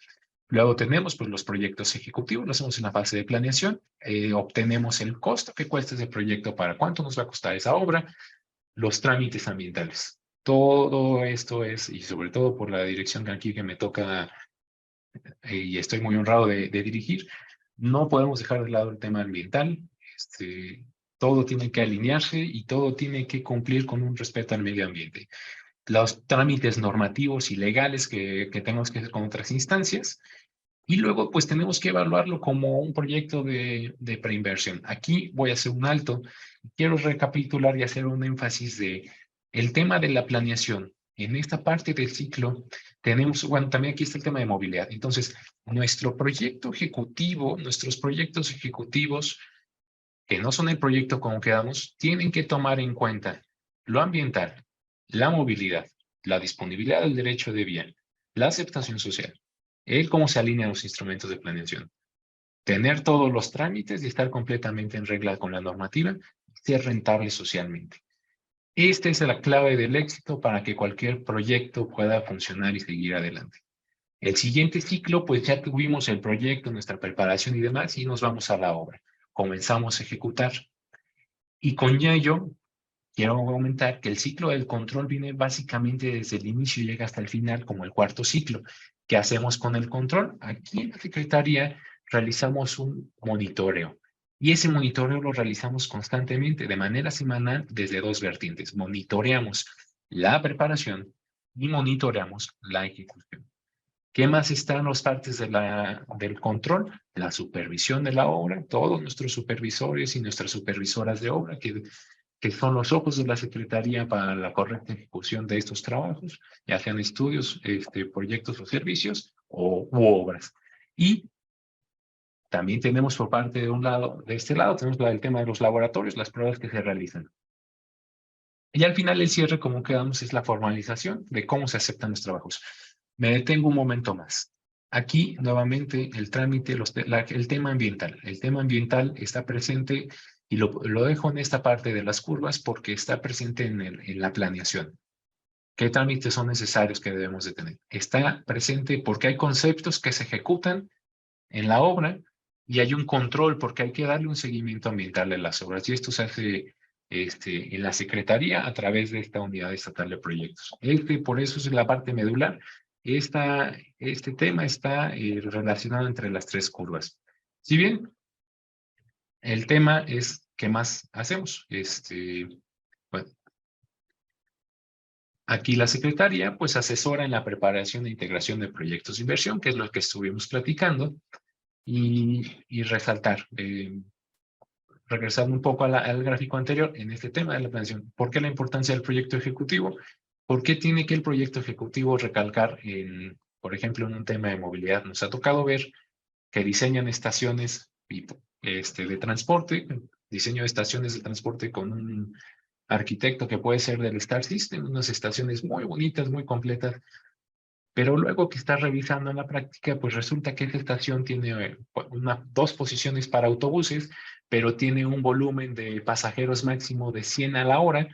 Luego tenemos pues, los proyectos ejecutivos, lo hacemos en la fase de planeación, obtenemos el costo que cuesta ese proyecto, para cuánto nos va a costar esa obra, los trámites ambientales. Todo esto es, y sobre todo por la dirección aquí que me toca y estoy muy honrado de dirigir, no podemos dejar de lado el tema ambiental. Todo tiene que alinearse y todo tiene que cumplir con un respeto al medio ambiente. Los trámites normativos y legales que tenemos que hacer con otras instancias. Y luego, pues tenemos que evaluarlo como un proyecto de preinversión. Aquí voy a hacer un alto. Quiero recapitular y hacer un énfasis de el tema de la planeación. En esta parte del ciclo tenemos, bueno, también aquí está el tema de movilidad. Entonces, nuestros proyectos ejecutivos, que no son el proyecto como quedamos, tienen que tomar en cuenta lo ambiental, la movilidad, la disponibilidad del derecho de vía, la aceptación social, cómo se alinean los instrumentos de planeación, tener todos los trámites y estar completamente en regla con la normativa, ser rentable socialmente. Esta es la clave del éxito para que cualquier proyecto pueda funcionar y seguir adelante. El siguiente ciclo, pues ya tuvimos el proyecto, nuestra preparación y demás, y nos vamos a la obra. Comenzamos a ejecutar. Y con ello, quiero comentar que el ciclo del control viene básicamente desde el inicio y llega hasta el final como el cuarto ciclo. ¿Qué hacemos con el control? Aquí en la Secretaría realizamos un monitoreo y ese monitoreo lo realizamos constantemente de manera semanal desde dos vertientes. Monitoreamos la preparación y monitoreamos la ejecución. ¿Qué más están las partes del control? La supervisión de la obra, todos nuestros supervisores y nuestras supervisoras de obra que son los ojos de la Secretaría para la correcta ejecución de estos trabajos, ya sean estudios, proyectos o servicios u obras. Y también tenemos por parte de este lado, tenemos el tema de los laboratorios, las pruebas que se realizan. Y al final el cierre, como quedamos, es la formalización de cómo se aceptan los trabajos. Me detengo un momento más. Aquí, nuevamente, el trámite, el tema ambiental. El tema ambiental está presente y lo dejo en esta parte de las curvas porque está presente en la planeación. ¿Qué trámites son necesarios que debemos de tener? Está presente porque hay conceptos que se ejecutan en la obra y hay un control porque hay que darle un seguimiento ambiental a las obras. Y esto se hace en la Secretaría a través de esta Unidad Estatal de Proyectos. Por eso es la parte medular. Este tema está relacionado entre las tres curvas. Si bien el tema es ¿qué más hacemos? Bueno, aquí la Secretaría pues asesora en la preparación e integración de proyectos de inversión, que es lo que estuvimos platicando, y resaltar, regresando un poco al gráfico anterior, en este tema de la planeación, ¿por qué la importancia del proyecto ejecutivo? ¿Por qué tiene que el proyecto ejecutivo recalcar, por ejemplo, en un tema de movilidad? Nos ha tocado ver que diseñan estaciones de transporte, diseño de estaciones de transporte con un arquitecto que puede ser del Star System, unas estaciones muy bonitas, muy completas, pero luego que está revisando en la práctica, pues resulta que esa estación tiene dos posiciones para autobuses, pero tiene un volumen de pasajeros máximo de 100 a la hora,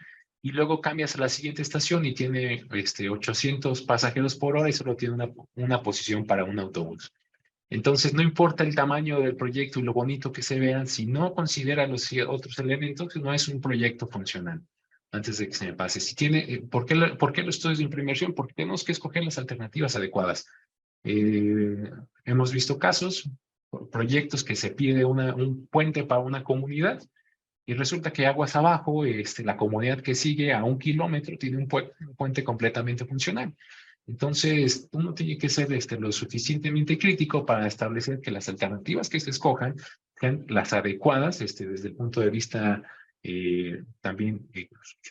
y luego cambias a la siguiente estación y tiene 800 pasajeros por hora y solo tiene una posición para un autobús. Entonces, no importa el tamaño del proyecto y lo bonito que se vean, si no considera los otros elementos, no es un proyecto funcional. Antes de que se me pase. ¿Por qué los estudios de inversión? Porque tenemos que escoger las alternativas adecuadas. Hemos visto casos proyectos que se pide un puente para una comunidad y resulta que aguas abajo, la comunidad que sigue a 1 kilómetro tiene un puente completamente funcional. Entonces, uno tiene que ser lo suficientemente crítico para establecer que las alternativas que se escojan sean las adecuadas desde el punto de vista también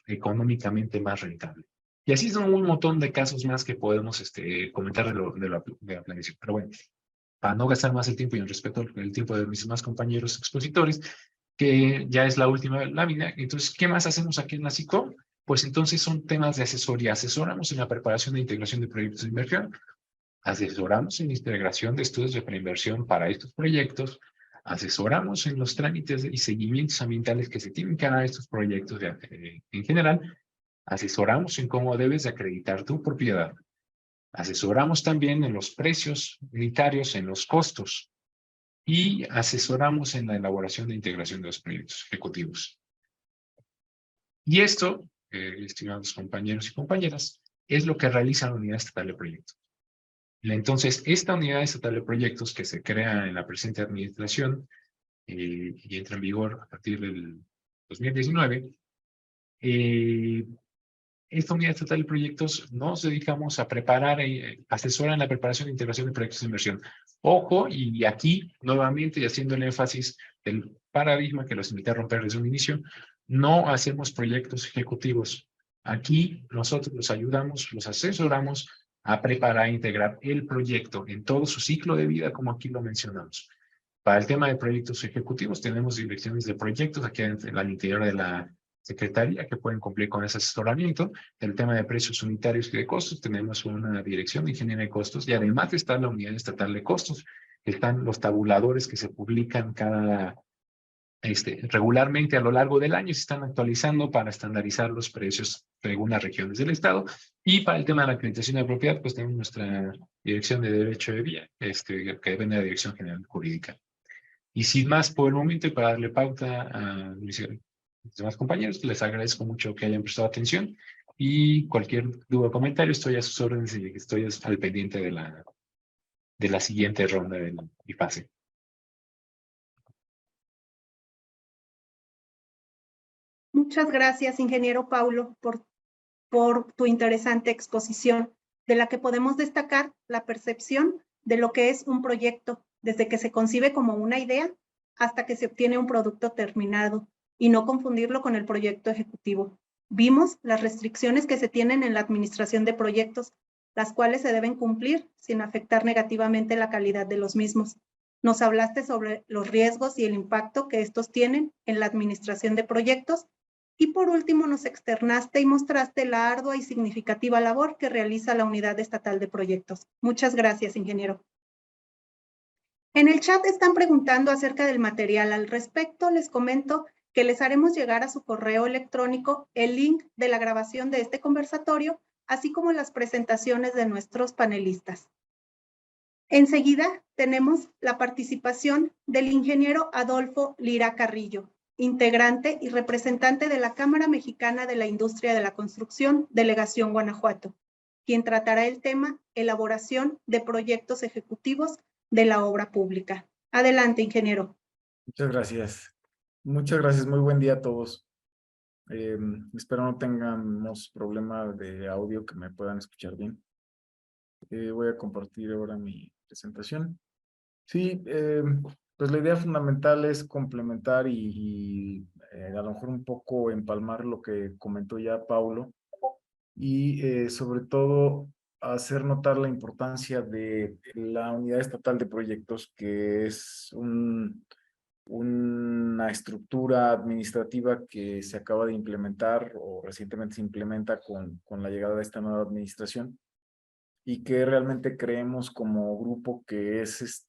económicamente más rentable. Y así son un montón de casos más que podemos comentar de la planeación. Pero bueno, para no gastar más el tiempo y en respeto al tiempo de mis demás compañeros expositores, que ya es la última lámina. Entonces, ¿qué más hacemos aquí en la SICOP? Pues entonces son temas de asesoría. Asesoramos en la preparación e integración de proyectos de inversión, asesoramos en la integración de estudios de preinversión para estos proyectos, asesoramos en los trámites y seguimientos ambientales que se tienen que dar a estos proyectos en general, asesoramos en cómo debes de acreditar tu propiedad, asesoramos también en los precios unitarios, en los costos, y asesoramos en la elaboración de integración de los proyectos ejecutivos. Y esto, estimados compañeros y compañeras, es lo que realiza la Unidad Estatal de Proyectos. Entonces, esta Unidad Estatal de Proyectos que se crea en la presente administración y entra en vigor a partir del 2019, esta Unidad Estatal de Proyectos nos dedicamos a preparar, asesorar en la preparación e integración de proyectos de inversión. Ojo, y aquí nuevamente y haciendo el énfasis del paradigma que los invité a romper desde un inicio, no hacemos proyectos ejecutivos. Aquí nosotros los ayudamos, los asesoramos a preparar e integrar el proyecto en todo su ciclo de vida, como aquí lo mencionamos. Para el tema de proyectos ejecutivos, tenemos direcciones de proyectos aquí al interior de la Secretaría que pueden cumplir con ese asesoramiento. El tema de precios unitarios y de costos, tenemos una dirección de ingeniería de costos y además está la Unidad Estatal de Costos. Están los tabuladores que se publican regularmente a lo largo del año y se están actualizando para estandarizar los precios según las regiones del Estado. Y para el tema de la acreditación de propiedad, pues tenemos nuestra Dirección de Derecho de Vía, que depende de la Dirección General Jurídica. Y sin más por el momento, y para darle pauta a mis demás compañeros, les agradezco mucho que hayan prestado atención y cualquier duda o comentario, estoy a sus órdenes y estoy al pendiente de la siguiente ronda de mi fase. Muchas gracias, ingeniero Paulo, por tu interesante exposición, de la que podemos destacar la percepción de lo que es un proyecto, desde que se concibe como una idea hasta que se obtiene un producto terminado, y no confundirlo con el proyecto ejecutivo. Vimos las restricciones que se tienen en la administración de proyectos, las cuales se deben cumplir sin afectar negativamente la calidad de los mismos. Nos hablaste sobre los riesgos y el impacto que estos tienen en la administración de proyectos. Y por último, nos externaste y mostraste la ardua y significativa labor que realiza la Unidad Estatal de Proyectos. Muchas gracias, ingeniero. En el chat están preguntando acerca del material. Al respecto, les comento que les haremos llegar a su correo electrónico el link de la grabación de este conversatorio, así como las presentaciones de nuestros panelistas. Enseguida tenemos la participación del ingeniero Adolfo Lira Carrillo, integrante y representante de la Cámara Mexicana de la Industria de la Construcción, Delegación Guanajuato, quien tratará el tema elaboración de proyectos ejecutivos de la obra pública. Adelante, ingeniero. Muchas gracias. Muchas gracias. Muy buen día a todos. Espero no tengamos problema de audio, que me puedan escuchar bien. Voy a compartir ahora mi presentación. Sí, pues la idea fundamental es complementar y a lo mejor un poco empalmar lo que comentó ya Paulo y sobre todo hacer notar la importancia de la Unidad Estatal de Proyectos, que es una estructura administrativa que se acaba de implementar o recientemente se implementa con la llegada de esta nueva administración, y que realmente creemos como grupo que es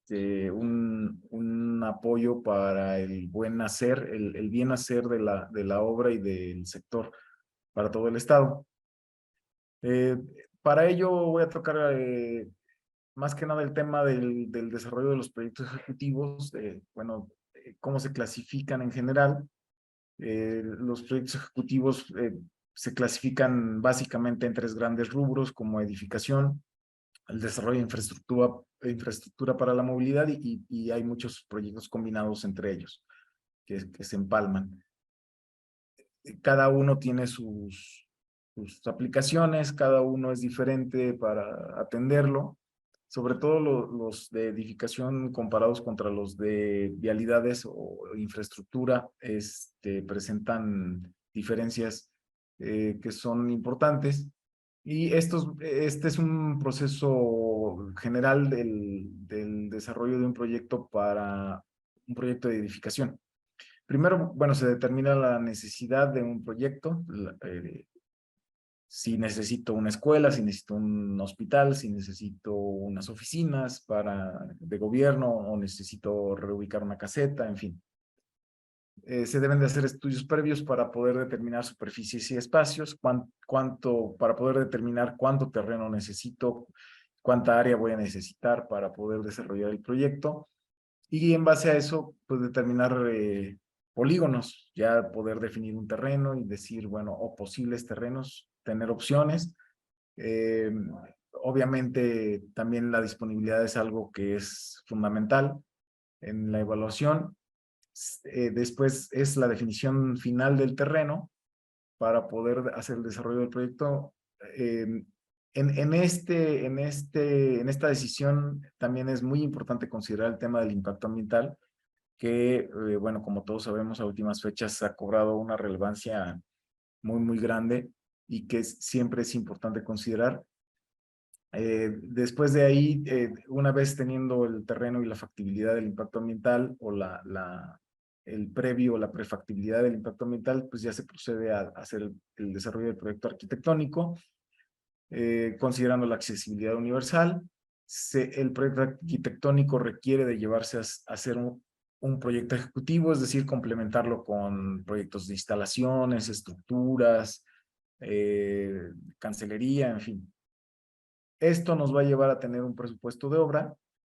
un apoyo para el buen hacer, el bien hacer de la obra y del sector para todo el Estado. Para ello voy a tocar más que nada el tema del desarrollo de los proyectos ejecutivos, cómo se clasifican en general. Los proyectos ejecutivos se clasifican básicamente en 3 grandes rubros, como edificación, el desarrollo de infraestructura para la movilidad y hay muchos proyectos combinados entre ellos que se empalman. Cada uno tiene sus aplicaciones, cada uno es diferente para atenderlo, sobre todo los de edificación comparados contra los de vialidades o infraestructura, presentan diferencias que son importantes. Y este es un proceso general del desarrollo de un proyecto para un proyecto de edificación. Primero, bueno, se determina la necesidad de un proyecto, si necesito una escuela, si necesito un hospital, si necesito unas oficinas de gobierno o necesito reubicar una caseta, en fin. Se deben de hacer estudios previos para poder determinar superficies y espacios, para poder determinar cuánto terreno necesito, cuánta área voy a necesitar para poder desarrollar el proyecto. Y en base a eso, pues determinar polígonos, ya poder definir un terreno y decir, bueno, o posibles terrenos, tener opciones. Obviamente también la disponibilidad es algo que es fundamental en la evaluación. Después es la definición final del terreno para poder hacer el desarrollo del proyecto. En esta decisión también es muy importante considerar el tema del impacto ambiental, que, bueno, como todos sabemos, a últimas fechas ha cobrado una relevancia muy, muy grande y que siempre es importante considerar. Después de ahí, una vez teniendo el terreno y la factibilidad del impacto ambiental o el previo o la prefactibilidad del impacto ambiental, pues ya se procede a hacer el desarrollo del proyecto arquitectónico, considerando la accesibilidad universal. El proyecto arquitectónico requiere de llevarse a hacer un proyecto ejecutivo, es decir, complementarlo con proyectos de instalaciones, estructuras, cancelería, en fin. Esto nos va a llevar a tener un presupuesto de obra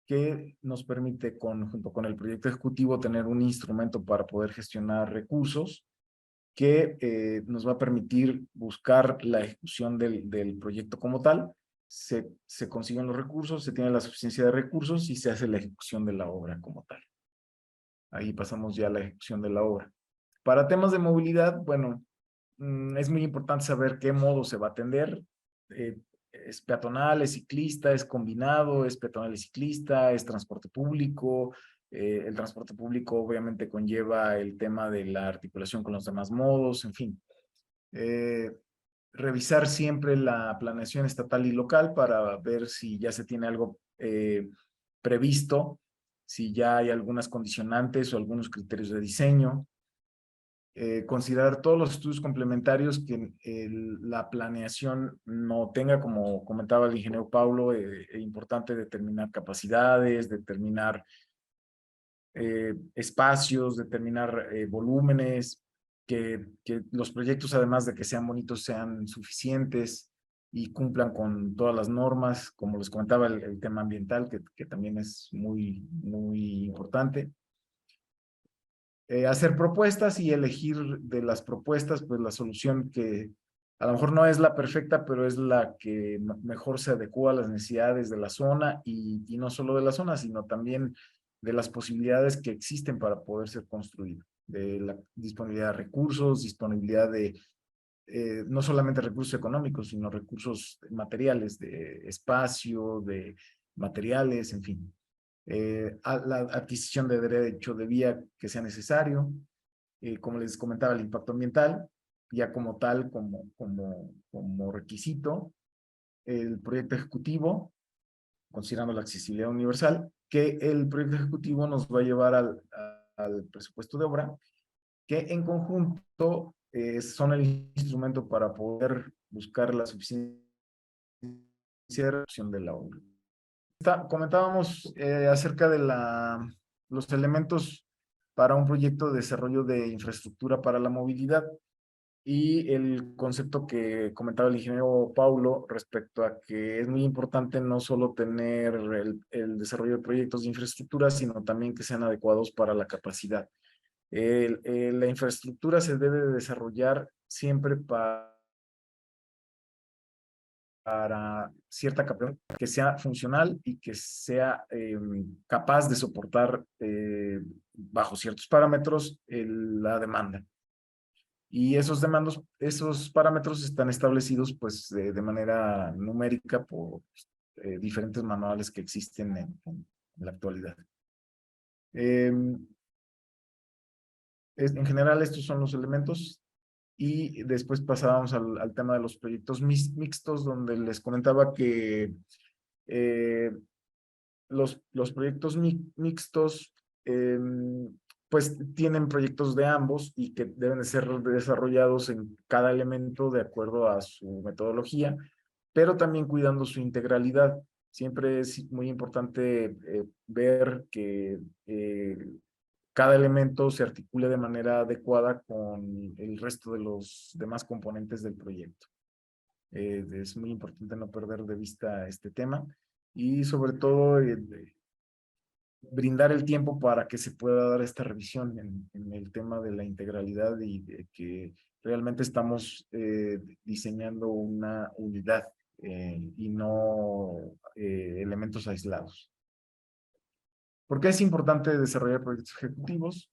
que nos permite, junto con el proyecto ejecutivo, tener un instrumento para poder gestionar recursos que nos va a permitir buscar la ejecución del proyecto como tal. Se consiguen los recursos, se tiene la suficiencia de recursos y se hace la ejecución de la obra como tal. Ahí pasamos ya a la ejecución de la obra. Para temas de movilidad, bueno, es muy importante saber qué modo se va a atender. Es peatonal, es ciclista, es combinado, es peatonal y ciclista, es transporte público. El transporte público obviamente conlleva el tema de la articulación con los demás modos, en fin. Revisar siempre la planeación estatal y local para ver si ya se tiene algo previsto, si ya hay algunas condicionantes o algunos criterios de diseño. Considerar todos los estudios complementarios que la planeación no tenga, como comentaba el ingeniero Paulo, es importante determinar capacidades, determinar espacios, determinar volúmenes, que los proyectos, además de que sean bonitos, sean suficientes y cumplan con todas las normas, como les comentaba el tema ambiental, que también es muy, muy importante. Hacer propuestas y elegir de las propuestas, pues la solución que a lo mejor no es la perfecta, pero es la que mejor se adecua a las necesidades de la zona y no solo de la zona, sino también de las posibilidades que existen para poder ser construido, de la disponibilidad de recursos, disponibilidad de no solamente recursos económicos, sino recursos materiales, de espacio, de materiales, en fin. A la adquisición de derecho de vía que sea necesario, como les comentaba, el impacto ambiental, ya como tal, como requisito, el proyecto ejecutivo, considerando la accesibilidad universal, que el proyecto ejecutivo nos va a llevar al presupuesto de obra, que en conjunto son el instrumento para poder buscar la suficiencia de reducción de la obra. Comentábamos acerca de los elementos para un proyecto de desarrollo de infraestructura para la movilidad y el concepto que comentaba el ingeniero Paulo respecto a que es muy importante no solo tener el desarrollo de proyectos de infraestructura, sino también que sean adecuados para la capacidad. La infraestructura se debe de desarrollar siempre para para cierta capacidad, que sea funcional y que sea capaz de soportar bajo ciertos parámetros la demanda. Y esos parámetros están establecidos pues de manera numérica por diferentes manuales que existen en la actualidad. En general estos son los elementos y después pasábamos al tema de los proyectos mixtos, donde les comentaba que los proyectos mixtos pues tienen proyectos de ambos y que deben de ser desarrollados en cada elemento de acuerdo a su metodología, pero también cuidando su integralidad. Siempre es muy importante ver que cada elemento se articule de manera adecuada con el resto de los demás componentes del proyecto. Es muy importante no perder de vista este tema y sobre todo brindar el tiempo para que se pueda dar esta revisión en el tema de la integralidad y de que realmente estamos diseñando una unidad y no elementos aislados. ¿Por qué es importante desarrollar proyectos ejecutivos?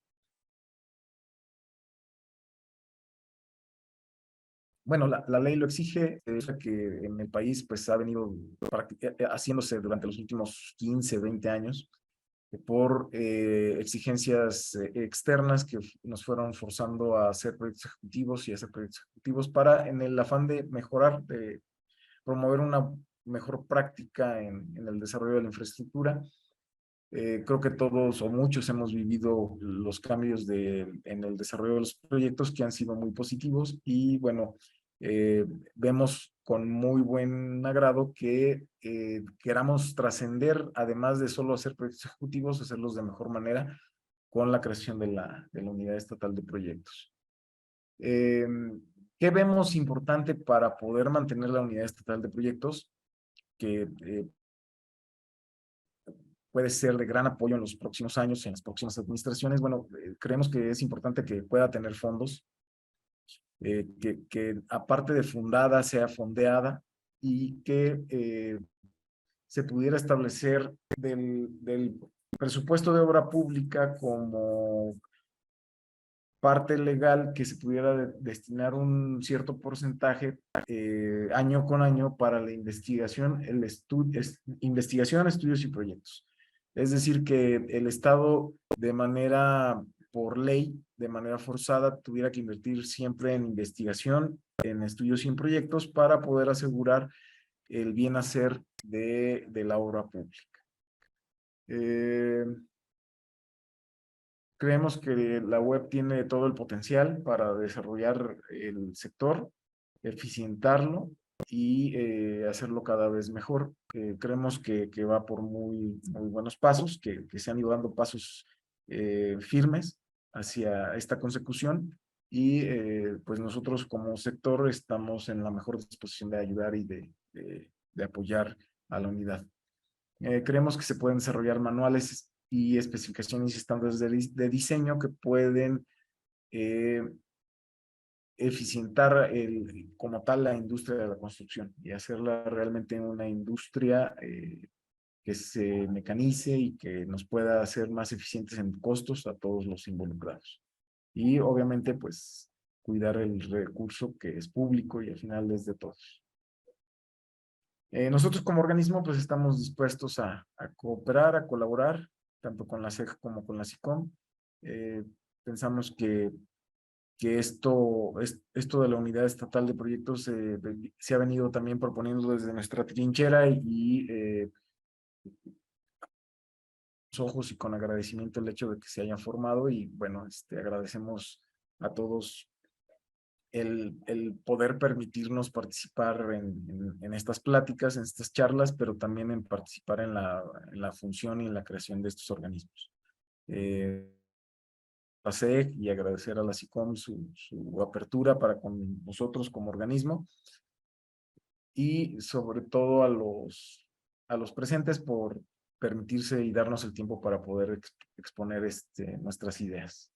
Bueno, la ley lo exige, que en el país pues ha venido haciéndose durante los últimos 15, 20 años por exigencias externas que nos fueron forzando a hacer proyectos ejecutivos y hacer proyectos ejecutivos para, en el afán de mejorar, de promover una mejor práctica en el desarrollo de la infraestructura. Creo que todos o muchos hemos vivido los cambios en el desarrollo de los proyectos que han sido muy positivos y bueno, vemos con muy buen agrado que queramos trascender, además de solo hacer proyectos ejecutivos, hacerlos de mejor manera con la creación de la Unidad Estatal de Proyectos. ¿Qué vemos importante para poder mantener la Unidad Estatal de Proyectos? Que puede ser de gran apoyo en los próximos años, en las próximas administraciones. Bueno, creemos que es importante que pueda tener fondos, que aparte de fundada, sea fondeada y que se pudiera establecer del presupuesto de obra pública como parte legal que se pudiera destinar un cierto porcentaje año con año para la investigación, investigación, estudios y proyectos. Es decir, que el Estado de manera, por ley, de manera forzada, tuviera que invertir siempre en investigación, en estudios y en proyectos para poder asegurar el bien hacer de la obra pública. Creemos que la web tiene todo el potencial para desarrollar el sector, eficientarlo y hacerlo cada vez mejor. Creemos que va por muy buenos pasos, que se han ido dando pasos firmes hacia esta consecución y pues nosotros como sector estamos en la mejor disposición de ayudar y de apoyar a la unidad. Creemos que se pueden desarrollar manuales y especificaciones y estándares de diseño que pueden eficientar como tal la industria de la construcción y hacerla realmente una industria que se mecanice y que nos pueda hacer más eficientes en costos a todos los involucrados. Y obviamente pues cuidar el recurso que es público y al final es de todos. Nosotros como organismo pues estamos dispuestos a cooperar, a colaborar, tanto con la SEG como con la SICOM. Pensamos que esto de la Unidad Estatal de Proyectos se ha venido también proponiendo desde nuestra trinchera y ojos y con agradecimiento el hecho de que se hayan formado y bueno, agradecemos a todos el poder permitirnos participar en estas pláticas, en estas charlas, pero también en participar en la función y en la creación de estos organismos. La SEG y agradecer a la SICOM su apertura para con nosotros como organismo y sobre todo a los presentes por permitirse y darnos el tiempo para poder exponer nuestras ideas.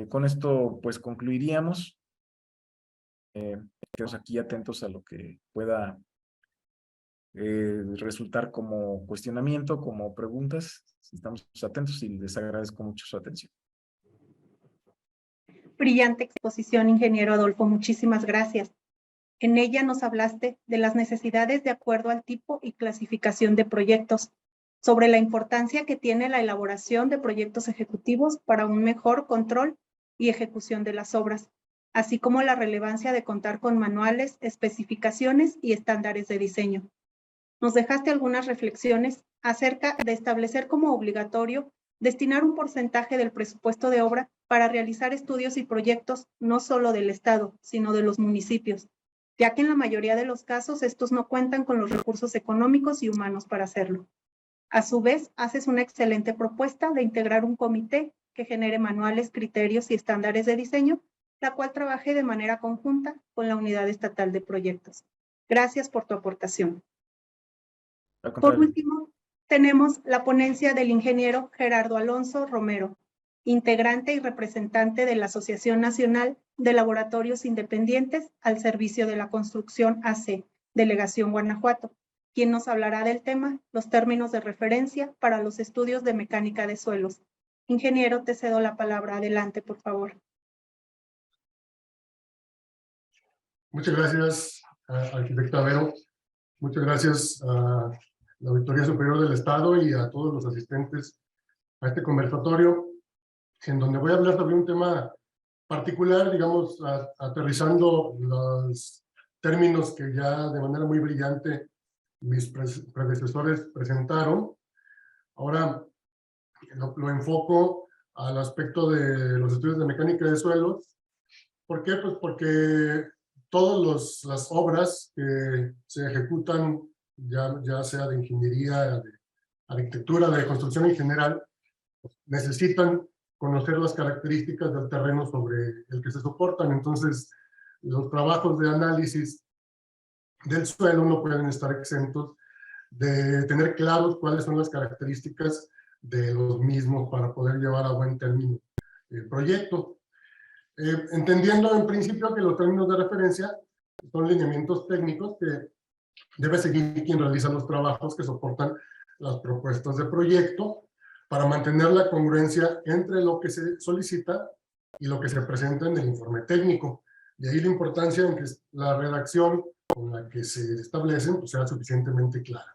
Con esto pues concluiríamos. quedamos aquí atentos a lo que pueda resultar como cuestionamiento, como preguntas. Estamos atentos y les agradezco mucho su atención. Brillante exposición, ingeniero Adolfo, muchísimas gracias. En ella nos hablaste de las necesidades de acuerdo al tipo y clasificación de proyectos, sobre la importancia que tiene la elaboración de proyectos ejecutivos para un mejor control y ejecución de las obras, así como la relevancia de contar con manuales, especificaciones y estándares de diseño. Nos dejaste algunas reflexiones acerca de establecer como obligatorio destinar un porcentaje del presupuesto de obra para realizar estudios y proyectos no solo del Estado, sino de los municipios, ya que en la mayoría de los casos estos no cuentan con los recursos económicos y humanos para hacerlo. A su vez, haces una excelente propuesta de integrar un comité que genere manuales, criterios y estándares de diseño, la cual trabaje de manera conjunta con la Unidad Estatal de Proyectos. Gracias por tu aportación. Por último, tenemos la ponencia del ingeniero Gerardo Alonso Romero, integrante y representante de la Asociación Nacional de Laboratorios Independientes al Servicio de la Construcción AC, Delegación Guanajuato, quien nos hablará del tema, los términos de referencia para los estudios de mecánica de suelos. Ingeniero, te cedo la palabra. Adelante, por favor. Muchas gracias, arquitecta Vero. Muchas gracias a la Auditoría Superior del Estado y a todos los asistentes a este conversatorio, en donde voy a hablar sobre un tema particular, digamos, aterrizando los términos que ya de manera muy brillante mis predecesores presentaron. Ahora lo enfoco al aspecto de los estudios de mecánica de suelos. ¿Por qué? Pues porque todas las obras que se ejecutan, ya sea de ingeniería, de arquitectura, de construcción en general, necesitan conocer las características del terreno sobre el que se soportan. Entonces, los trabajos de análisis del suelo no pueden estar exentos de tener claros cuáles son las características de los mismos para poder llevar a buen término el proyecto. Entendiendo en principio que los términos de referencia son lineamientos técnicos que debe seguir quien realiza los trabajos que soportan las propuestas de proyecto para mantener la congruencia entre lo que se solicita y lo que se presenta en el informe técnico. De ahí la importancia en que la redacción con la que se establecen pues, sea suficientemente clara.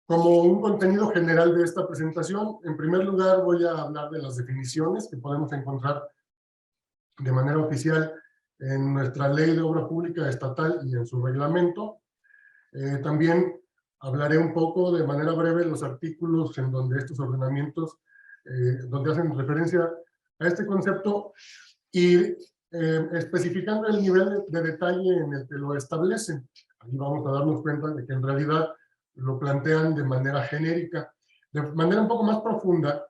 Como un contenido general de esta presentación, en primer lugar voy a hablar de las definiciones que podemos encontrar de manera oficial en nuestra Ley de Obra Pública Estatal y en su reglamento. También hablaré un poco de manera breve los artículos en donde estos ordenamientos, donde hacen referencia a este concepto y especificando el nivel de detalle en el que lo establecen. Ahí vamos a darnos cuenta de que en realidad lo plantean de manera genérica. De manera un poco más profunda,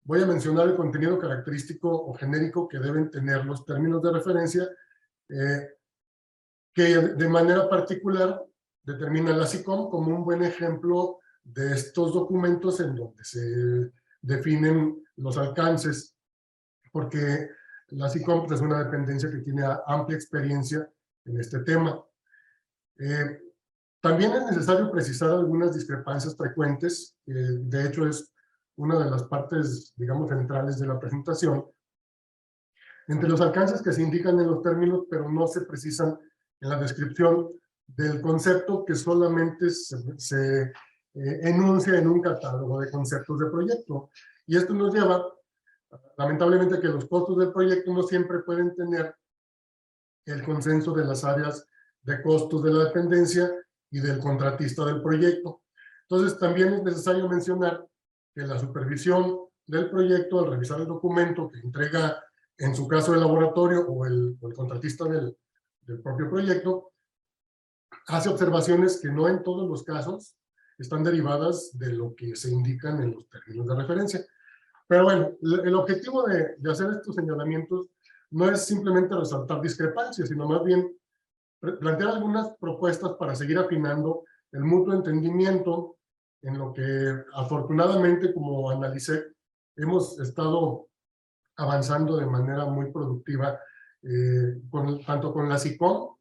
voy a mencionar el contenido característico o genérico que deben tener los términos de referencia, que de manera particular determina la SICOM como un buen ejemplo de estos documentos en donde se definen los alcances, porque la SICOM es una dependencia que tiene amplia experiencia en este tema. También es necesario precisar algunas discrepancias frecuentes, que de hecho es una de las partes, digamos, centrales de la presentación, entre los alcances que se indican en los términos, pero no se precisan en la descripción del concepto que solamente se enuncia en un catálogo de conceptos de proyecto. Y esto nos lleva, lamentablemente, a que los costos del proyecto no siempre pueden tener el consenso de las áreas de costos de la dependencia y del contratista del proyecto. Entonces, también es necesario mencionar que la supervisión del proyecto, al revisar el documento que entrega, en su caso, el laboratorio o el contratista del propio proyecto, hace observaciones que no en todos los casos están derivadas de lo que se indican en los términos de referencia. Pero bueno, el objetivo de hacer estos señalamientos no es simplemente resaltar discrepancias, sino más bien plantear algunas propuestas para seguir afinando el mutuo entendimiento en lo que afortunadamente, como analicé, hemos estado avanzando de manera muy productiva, tanto con la SICOM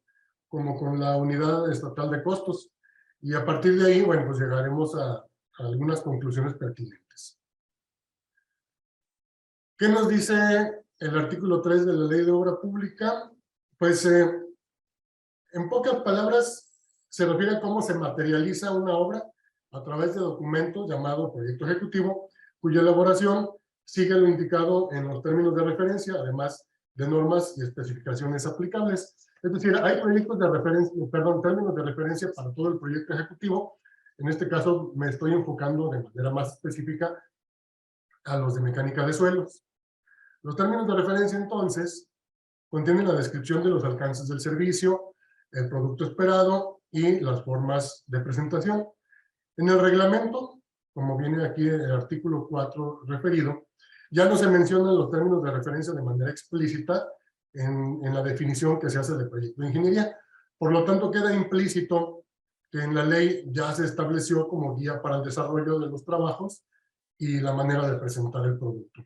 como con la Unidad Estatal de Costos. Y a partir de ahí, bueno, pues llegaremos a algunas conclusiones pertinentes. ¿Qué nos dice el artículo 3 de la Ley de Obra Pública? Pues, en pocas palabras, se refiere a cómo se materializa una obra a través de documentos llamado proyecto ejecutivo, cuya elaboración sigue lo indicado en los términos de referencia, además de normas y especificaciones aplicables. Es decir, hay proyectos de referencia, términos de referencia para todo el proyecto ejecutivo. En este caso me estoy enfocando de manera más específica a los de mecánica de suelos. Los términos de referencia, entonces, contienen la descripción de los alcances del servicio, el producto esperado y las formas de presentación. En el reglamento, como viene aquí el artículo 4 referido, ya no se mencionan los términos de referencia de manera explícita en la definición que se hace de proyecto de ingeniería. Por lo tanto, queda implícito que en la ley ya se estableció como guía para el desarrollo de los trabajos y la manera de presentar el producto.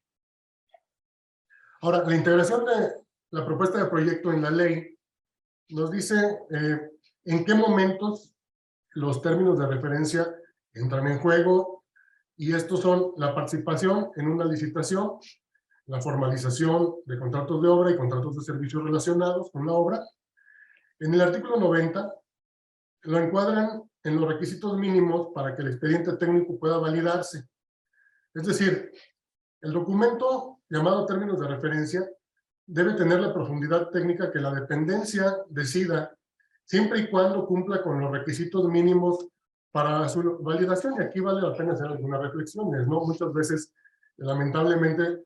Ahora, la integración de la propuesta de proyecto en la ley nos dice en qué momentos los términos de referencia entran en juego, y estos son la participación en una licitación, la formalización de contratos de obra y contratos de servicios relacionados con la obra. En el artículo 90 lo encuadran en los requisitos mínimos para que el expediente técnico pueda validarse. Es decir, el documento llamado términos de referencia debe tener la profundidad técnica que la dependencia decida, siempre y cuando cumpla con los requisitos mínimos para su validación. Y aquí vale la pena hacer algunas reflexiones, ¿no? Muchas veces, lamentablemente,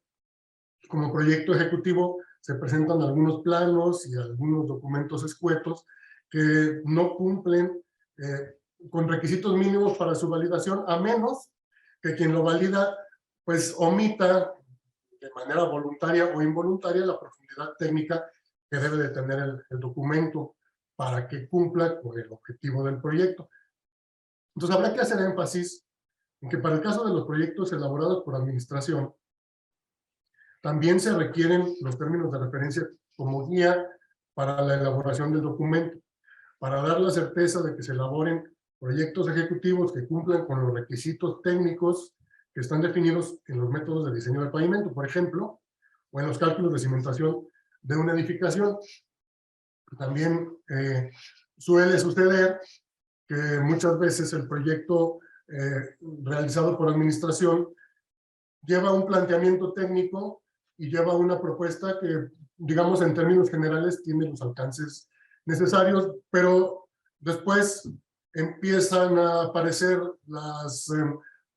como proyecto ejecutivo, se presentan algunos planos y algunos documentos escuetos que no cumplen con requisitos mínimos para su validación, a menos que quien lo valida, pues, omita de manera voluntaria o involuntaria la profundidad técnica que debe de tener el documento para que cumpla con el objetivo del proyecto. Entonces, habrá que hacer énfasis en que para el caso de los proyectos elaborados por administración, también se requieren los términos de referencia como guía para la elaboración del documento, para dar la certeza de que se elaboren proyectos ejecutivos que cumplan con los requisitos técnicos que están definidos en los métodos de diseño de pavimento, por ejemplo, o en los cálculos de cimentación de una edificación. También suele suceder que muchas veces el proyecto realizado por administración lleva un planteamiento técnico y lleva una propuesta que, digamos, en términos generales tiene los alcances necesarios, pero después empiezan a aparecer las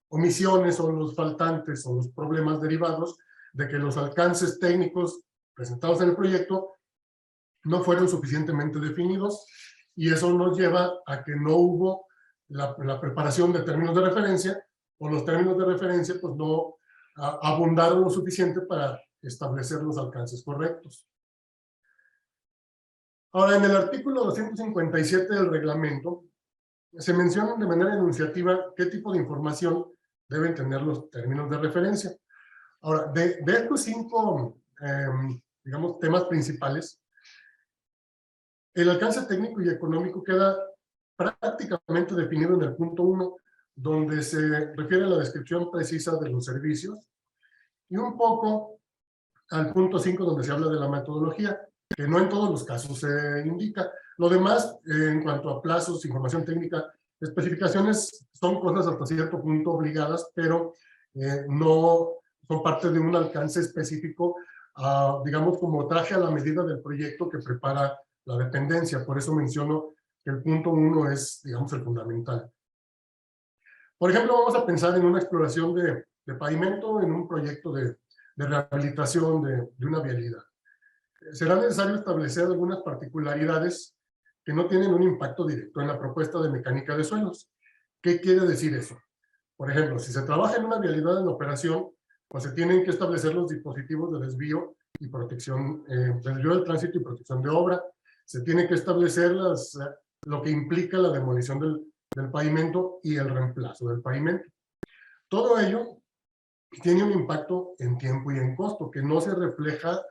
omisiones o los faltantes o los problemas derivados de que los alcances técnicos presentados en el proyecto no fueron suficientemente definidos, y eso nos lleva a que no hubo la preparación de términos de referencia, o los términos de referencia pues no abundaron lo suficiente para establecer los alcances correctos. Ahora, en el artículo 257 del reglamento se mencionan de manera enunciativa qué tipo de información deben tener los términos de referencia. Ahora, de estos 5, digamos, temas principales, el alcance técnico y económico queda prácticamente definido en el punto 1, donde se refiere a la descripción precisa de los servicios, y un poco al punto 5, donde se habla de la metodología, que no en todos los casos se indica. Lo demás, en cuanto a plazos, información técnica, especificaciones, son cosas hasta cierto punto obligadas, pero no son parte de un alcance específico, digamos, como traje a la medida del proyecto que prepara la dependencia. Por eso menciono que el punto 1 es, digamos, el fundamental. Por ejemplo, vamos a pensar en una exploración de pavimento en un proyecto de rehabilitación de una vialidad. Será necesario establecer algunas particularidades que no tienen un impacto directo en la propuesta de mecánica de suelos. ¿Qué quiere decir eso? Por ejemplo, si se trabaja en una vialidad en operación, pues se tienen que establecer los dispositivos de desvío y protección, desvío del tránsito y protección de obra. Se tiene que establecer lo que implica la demolición del pavimento y el reemplazo del pavimento. Todo ello tiene un impacto en tiempo y en costo, que no se refleja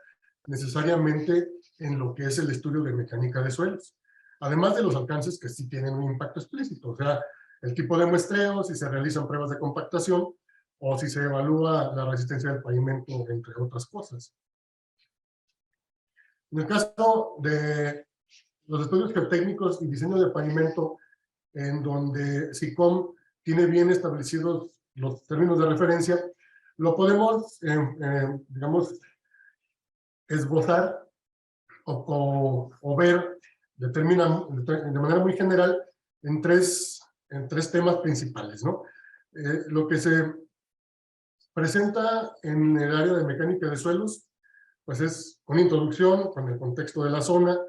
necesariamente en lo que es el estudio de mecánica de suelos. Además de los alcances que sí tienen un impacto explícito, o sea, el tipo de muestreo, si se realizan pruebas de compactación, o si se evalúa la resistencia del pavimento, entre otras cosas. En el caso de los estudios geotécnicos y diseño de pavimento, en donde SICOM tiene bien establecidos los términos de referencia, lo podemos, digamos, esbozar o ver de manera muy general en tres temas principales, ¿no? Lo que se presenta en el área de mecánica de suelos, pues es una introducción con el contexto de la zona,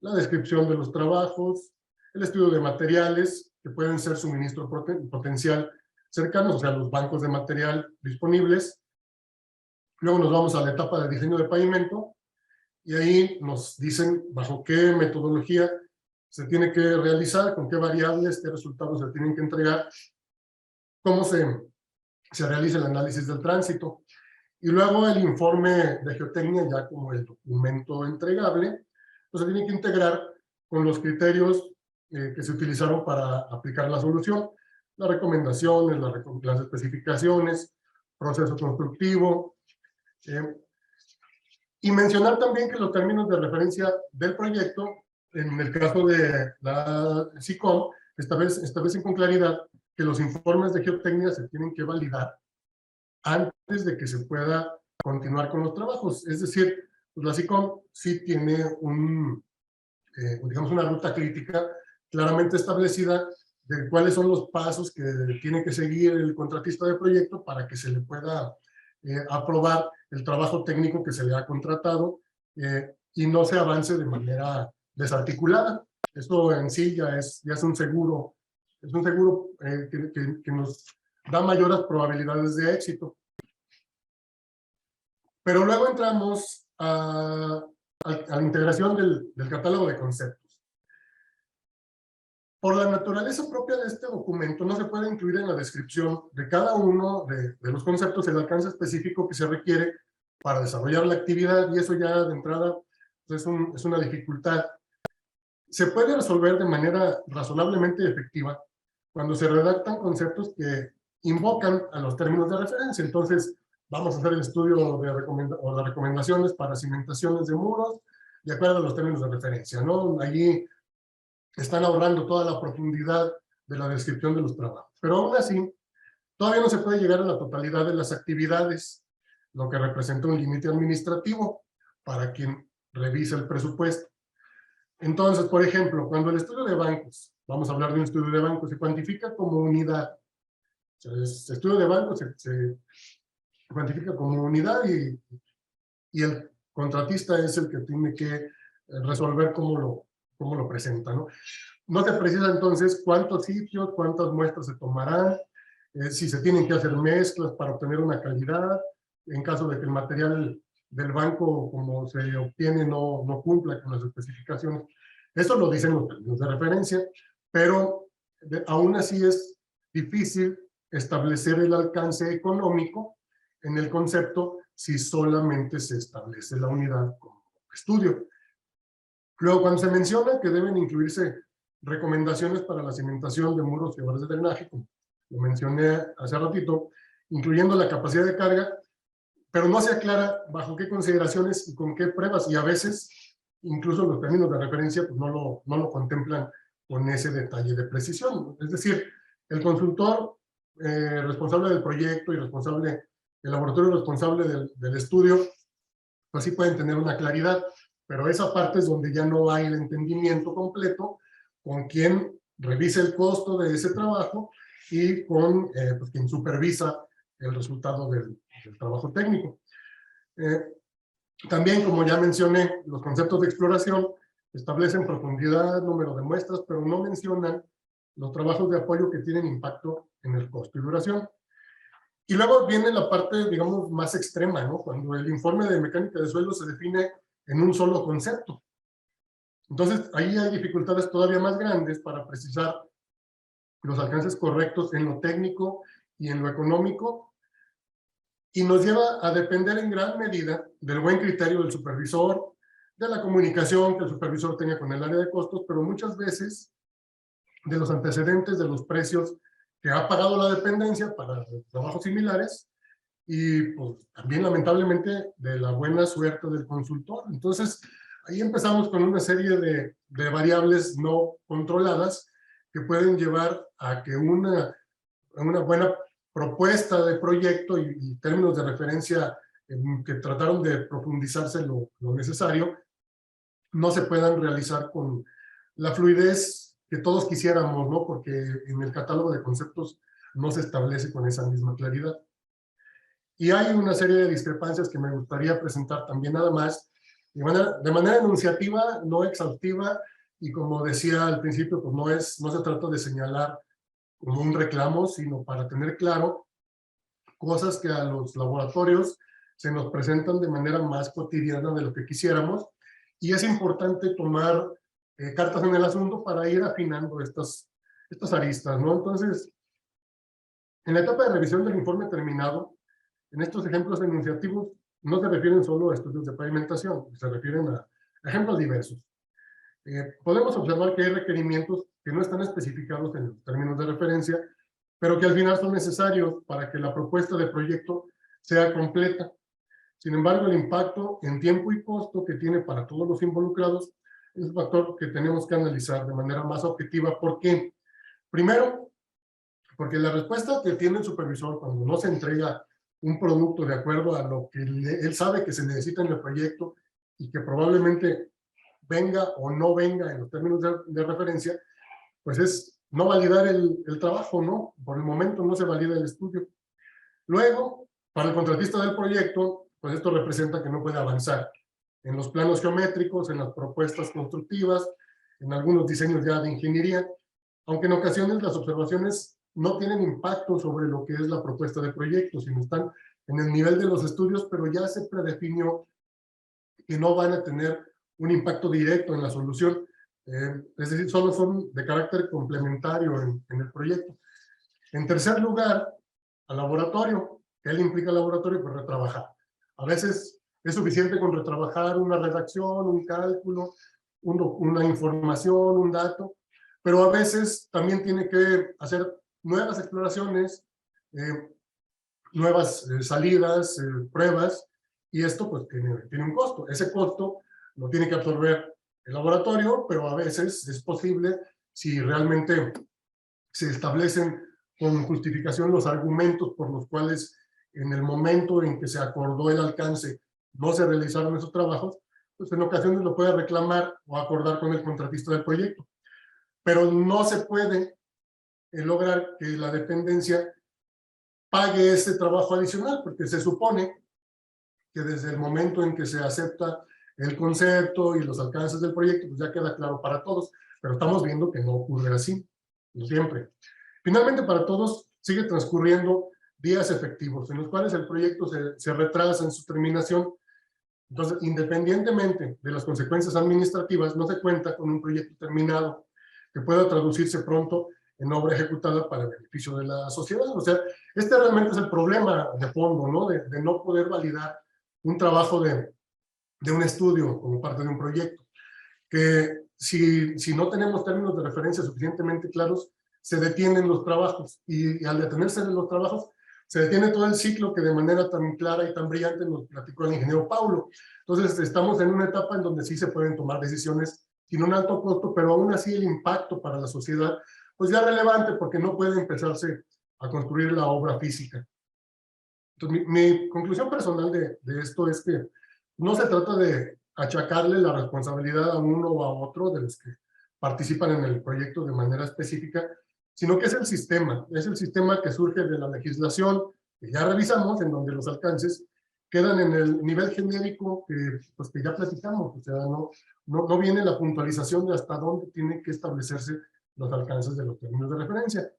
la descripción de los trabajos, el estudio de materiales que pueden ser suministro potencial cercanos, o sea, los bancos de material disponibles. Luego nos vamos a la etapa de diseño de pavimento, y ahí nos dicen bajo qué metodología se tiene que realizar, con qué variables, qué resultados se tienen que entregar, cómo se realiza el análisis del tránsito. Y luego el informe de geotecnia, ya como el documento entregable, pues se tiene que integrar con los criterios que se utilizaron para aplicar la solución, las recomendaciones, las especificaciones, proceso constructivo, y mencionar también que los términos de referencia del proyecto, en el caso de la SICOM, establecen con claridad que los informes de geotecnia se tienen que validar antes de que se pueda continuar con los trabajos. Es decir, pues la SICOM sí tiene digamos una ruta crítica claramente establecida de cuáles son los pasos que tiene que seguir el contratista de proyecto para que se le pueda aprobar el trabajo técnico que se le ha contratado y no se avance de manera desarticulada. Esto en sí ya es un seguro, que nos da mayores probabilidades de éxito. Pero luego entramos a la integración del catálogo de conceptos. Por la naturaleza propia de este documento, no se puede incluir en la descripción de cada uno de los conceptos el alcance específico que se requiere para desarrollar la actividad, y eso ya de entrada es una dificultad. Se puede resolver de manera razonablemente efectiva cuando se redactan conceptos que invocan a los términos de referencia. Entonces, vamos a hacer el estudio de las recomendaciones para cimentaciones de muros de acuerdo a los términos de referencia, ¿no? Allí están ahorrando toda la profundidad de la descripción de los trabajos. Pero aún así, todavía no se puede llegar a la totalidad de las actividades, lo que representa un límite administrativo para quien revisa el presupuesto. Entonces, por ejemplo, cuando el estudio de bancos, vamos a hablar de un estudio de bancos, se cuantifica como unidad. O sea, el estudio de bancos se cuantifica como unidad y el contratista es el que tiene que resolver cómo lo presenta, ¿no? No se precisa entonces cuántos sitios, cuántas muestras se tomarán, si se tienen que hacer mezclas para obtener una calidad, en caso de que el material del banco, como se obtiene, no cumpla con las especificaciones. Eso lo dicen los términos de referencia, pero aún así es difícil establecer el alcance económico en el concepto si solamente se establece la unidad como estudio. Luego, cuando se menciona que deben incluirse recomendaciones para la cimentación de muros y obras de drenaje, como lo mencioné hace ratito, incluyendo la capacidad de carga, pero no se aclara bajo qué consideraciones y con qué pruebas, y a veces incluso los términos de referencia pues, no lo contemplan con ese detalle de precisión. Es decir, el consultor responsable del proyecto y el laboratorio responsable del estudio, pues sí pueden tener una claridad, pero esa parte es donde ya no hay el entendimiento completo con quien revisa el costo de ese trabajo y con pues, quien supervisa el resultado del trabajo técnico. También, como ya mencioné, los conceptos de exploración establecen profundidad, número de muestras, pero no mencionan los trabajos de apoyo que tienen impacto en el costo y duración. Y luego viene la parte, digamos, más extrema, ¿no? Cuando el informe de mecánica de suelo se define en un solo concepto. Entonces, ahí hay dificultades todavía más grandes para precisar los alcances correctos en lo técnico y en lo económico, y nos lleva a depender en gran medida del buen criterio del supervisor, de la comunicación que el supervisor tenga con el área de costos, pero muchas veces de los antecedentes de los precios que ha pagado la dependencia para trabajos similares y pues, también lamentablemente de la buena suerte del consultor. Entonces, ahí empezamos con una serie de variables no controladas que pueden llevar a que una buena propuesta de proyecto y términos de referencia que trataron de profundizarse lo necesario, no se puedan realizar con la fluidez que todos quisiéramos, ¿no? Porque en el catálogo de conceptos no se establece con esa misma claridad. Y hay una serie de discrepancias que me gustaría presentar también nada más, de manera enunciativa, no exhaustiva, y como decía al principio, pues no se trata de señalar como un reclamo, sino para tener claro cosas que a los laboratorios se nos presentan de manera más cotidiana de lo que quisiéramos, y es importante tomar cartas en el asunto para ir afinando estas aristas, ¿no? Entonces, en la etapa de revisión del informe terminado, en estos ejemplos enunciativos no se refieren solo a estudios de pavimentación, se refieren a ejemplos diversos. Podemos observar que hay requerimientos que no están especificados en los términos de referencia, pero que al final son necesarios para que la propuesta de proyecto sea completa. Sin embargo, el impacto en tiempo y costo que tiene para todos los involucrados es un factor que tenemos que analizar de manera más objetiva. ¿Por qué? Primero, porque la respuesta que tiene el supervisor cuando no se entrega un producto de acuerdo a lo que él sabe que se necesita en el proyecto y que probablemente venga o no venga en los términos de referencia, pues es no validar el trabajo, ¿no? Por el momento no se valida el estudio. Luego, para el contratista del proyecto, pues esto representa que no puede avanzar en los planos geométricos, en las propuestas constructivas, en algunos diseños ya de ingeniería, aunque en ocasiones las observaciones no tienen impacto sobre lo que es la propuesta de proyecto, sino están en el nivel de los estudios, pero ya se predefinió que no van a tener un impacto directo en la solución, es decir, solo son de carácter complementario en el proyecto. En tercer lugar, al laboratorio. ¿Qué le implica al laboratorio? Pues retrabajar. A veces es suficiente con retrabajar una redacción, un cálculo, una información, un dato, pero a veces también tiene que hacer nuevas exploraciones, nuevas salidas, pruebas, y esto pues tiene un costo. Ese costo lo tiene que absorber el laboratorio, pero a veces es posible, si realmente se establecen con justificación los argumentos por los cuales en el momento en que se acordó el alcance no se realizaron esos trabajos, pues en ocasiones lo puede reclamar o acordar con el contratista del proyecto. Pero no se puede lograr que la dependencia pague ese trabajo adicional, porque se supone que desde el momento en que se acepta el concepto y los alcances del proyecto, pues ya queda claro para todos, pero estamos viendo que no ocurre así, no siempre. Finalmente, para todos sigue transcurriendo días efectivos en los cuales el proyecto se retrasa en su terminación. Entonces, independientemente de las consecuencias administrativas, no se cuenta con un proyecto terminado que pueda traducirse pronto en obra ejecutada para el beneficio de la sociedad. O sea, este realmente es el problema de fondo, ¿no? De no poder validar un trabajo de un estudio como parte de un proyecto. Que si no tenemos términos de referencia suficientemente claros, se detienen los trabajos, y al detenerse los trabajos, se detiene todo el ciclo que de manera tan clara y tan brillante nos platicó el ingeniero Paulo. Entonces estamos en una etapa en donde sí se pueden tomar decisiones sin un alto costo, pero aún así el impacto para la sociedad pues ya es relevante, porque no puede empezarse a construir la obra física. Entonces mi conclusión personal de esto es que no se trata de achacarle la responsabilidad a uno o a otro de los que participan en el proyecto de manera específica, sino que es el sistema que surge de la legislación que ya revisamos, en donde los alcances quedan en el nivel genérico que ya platicamos. O sea, no viene la puntualización de hasta dónde tienen que establecerse los alcances de los términos de referencia.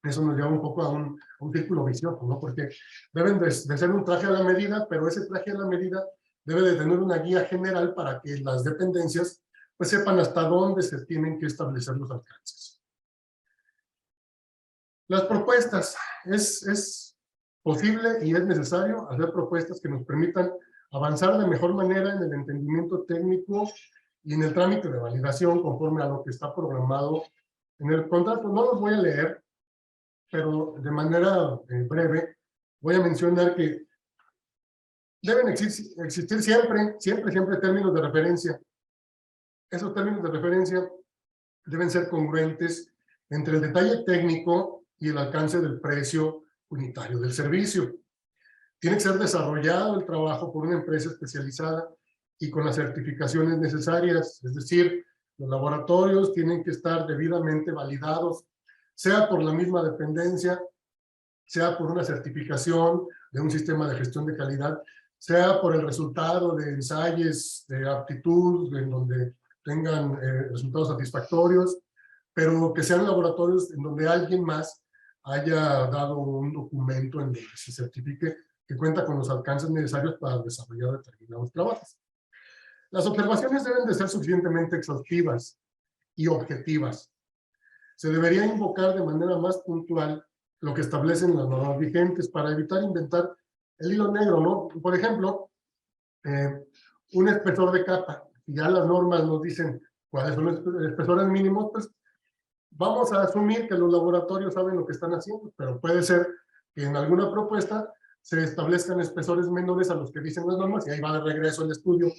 Eso nos lleva un poco a un círculo vicioso, ¿no? Porque deben de ser un traje a la medida, pero ese traje a la medida debe de tener una guía general para que las dependencias pues sepan hasta dónde se tienen que establecer los alcances. Las propuestas es posible y es necesario hacer propuestas que nos permitan avanzar de mejor manera en el entendimiento técnico y en el trámite de validación conforme a lo que está programado en el contrato. No los voy a leer, pero de manera breve voy a mencionar que deben existir siempre términos de referencia. Esos términos de referencia deben ser congruentes entre el detalle técnico y el alcance del precio unitario del servicio. Tiene que ser desarrollado el trabajo por una empresa especializada y con las certificaciones necesarias, es decir, los laboratorios tienen que estar debidamente validados, sea por la misma dependencia, sea por una certificación de un sistema de gestión de calidad, sea por el resultado de ensayos de aptitud en donde tengan resultados satisfactorios, pero que sean laboratorios en donde alguien más haya dado un documento en donde se certifique que cuenta con los alcances necesarios para desarrollar determinados trabajos. Las observaciones deben de ser suficientemente exhaustivas y objetivas. Se debería invocar de manera más puntual lo que establecen las normas vigentes para evitar inventar el hilo negro, ¿no? Por ejemplo, un espesor de capa, y ya las normas nos dicen cuáles son los espesores mínimos, pues vamos a asumir que los laboratorios saben lo que están haciendo, pero puede ser que en alguna propuesta se establezcan espesores menores a los que dicen las normas y ahí va de regreso el estudio,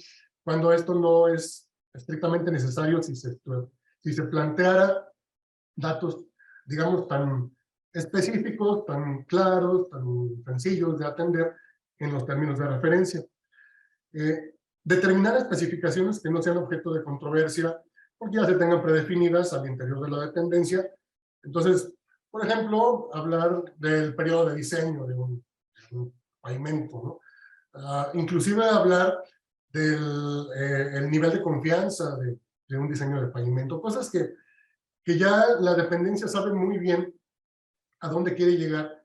cuando esto no es estrictamente necesario si se planteara datos, digamos, tan específicos, tan claros, tan sencillos de atender en los términos de referencia. Determinar especificaciones que no sean objeto de controversia, porque ya se tengan predefinidas al interior de la dependencia. Entonces, por ejemplo, hablar del periodo de diseño de un pavimento, ¿no? Inclusive hablar del el nivel de confianza de un diseño de pavimento, cosas que ya la dependencia sabe muy bien a dónde quiere llegar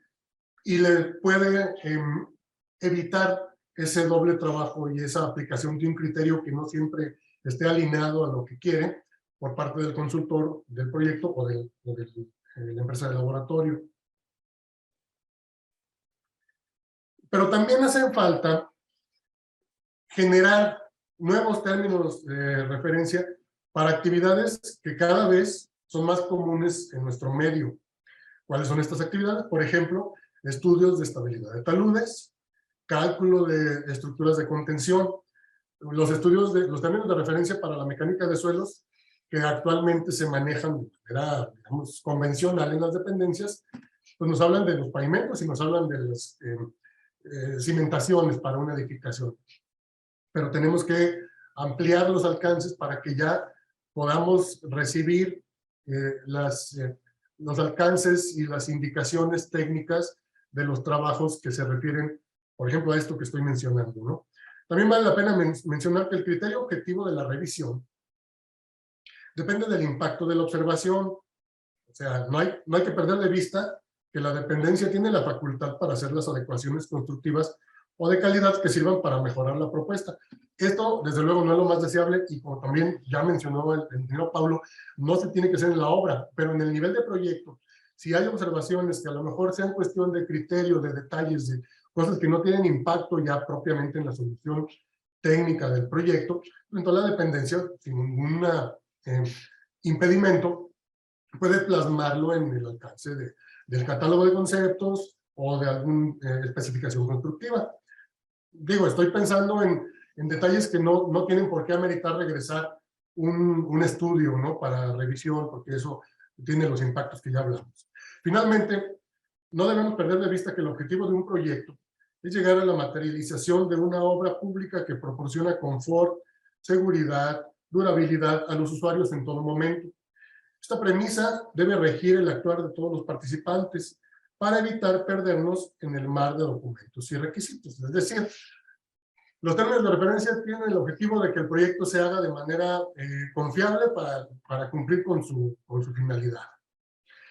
y le puede evitar ese doble trabajo y esa aplicación de un criterio que no siempre esté alineado a lo que quiere por parte del consultor del proyecto o de la empresa de laboratorio. Pero también hace falta generar nuevos términos de referencia para actividades que cada vez son más comunes en nuestro medio. ¿Cuáles son estas actividades? Por ejemplo, estudios de estabilidad de taludes, cálculo de estructuras de contención, los términos de referencia para la mecánica de suelos que actualmente se manejan de manera, digamos, convencional en las dependencias, pues nos hablan de los pavimentos y nos hablan de las cimentaciones para una edificación. Pero tenemos que ampliar los alcances para que ya podamos recibir los alcances y las indicaciones técnicas de los trabajos que se refieren, por ejemplo, a esto que estoy mencionando, ¿no? También vale la pena mencionar que el criterio objetivo de la revisión depende del impacto de la observación. O sea, no hay que perder de vista que la dependencia tiene la facultad para hacer las adecuaciones constructivas o de calidad que sirvan para mejorar la propuesta. Esto, desde luego, no es lo más deseable y como también ya mencionó el ingeniero Paulo, no se tiene que hacer en la obra, pero en el nivel de proyecto, si hay observaciones que a lo mejor sean cuestión de criterio, de detalles, de cosas que no tienen impacto ya propiamente en la solución técnica del proyecto, entonces la dependencia, sin ningún impedimento, puede plasmarlo en el alcance del catálogo de conceptos o de alguna especificación constructiva. Digo, estoy pensando en detalles que no tienen por qué ameritar regresar un estudio, ¿no? Para revisión, porque eso tiene los impactos que ya hablamos. Finalmente, no debemos perder de vista que el objetivo de un proyecto es llegar a la materialización de una obra pública que proporciona confort, seguridad, durabilidad a los usuarios en todo momento. Esta premisa debe regir el actuar de todos los participantes para evitar perdernos en el mar de documentos y requisitos. Es decir, los términos de referencia tienen el objetivo de que el proyecto se haga de manera confiable para cumplir con su finalidad.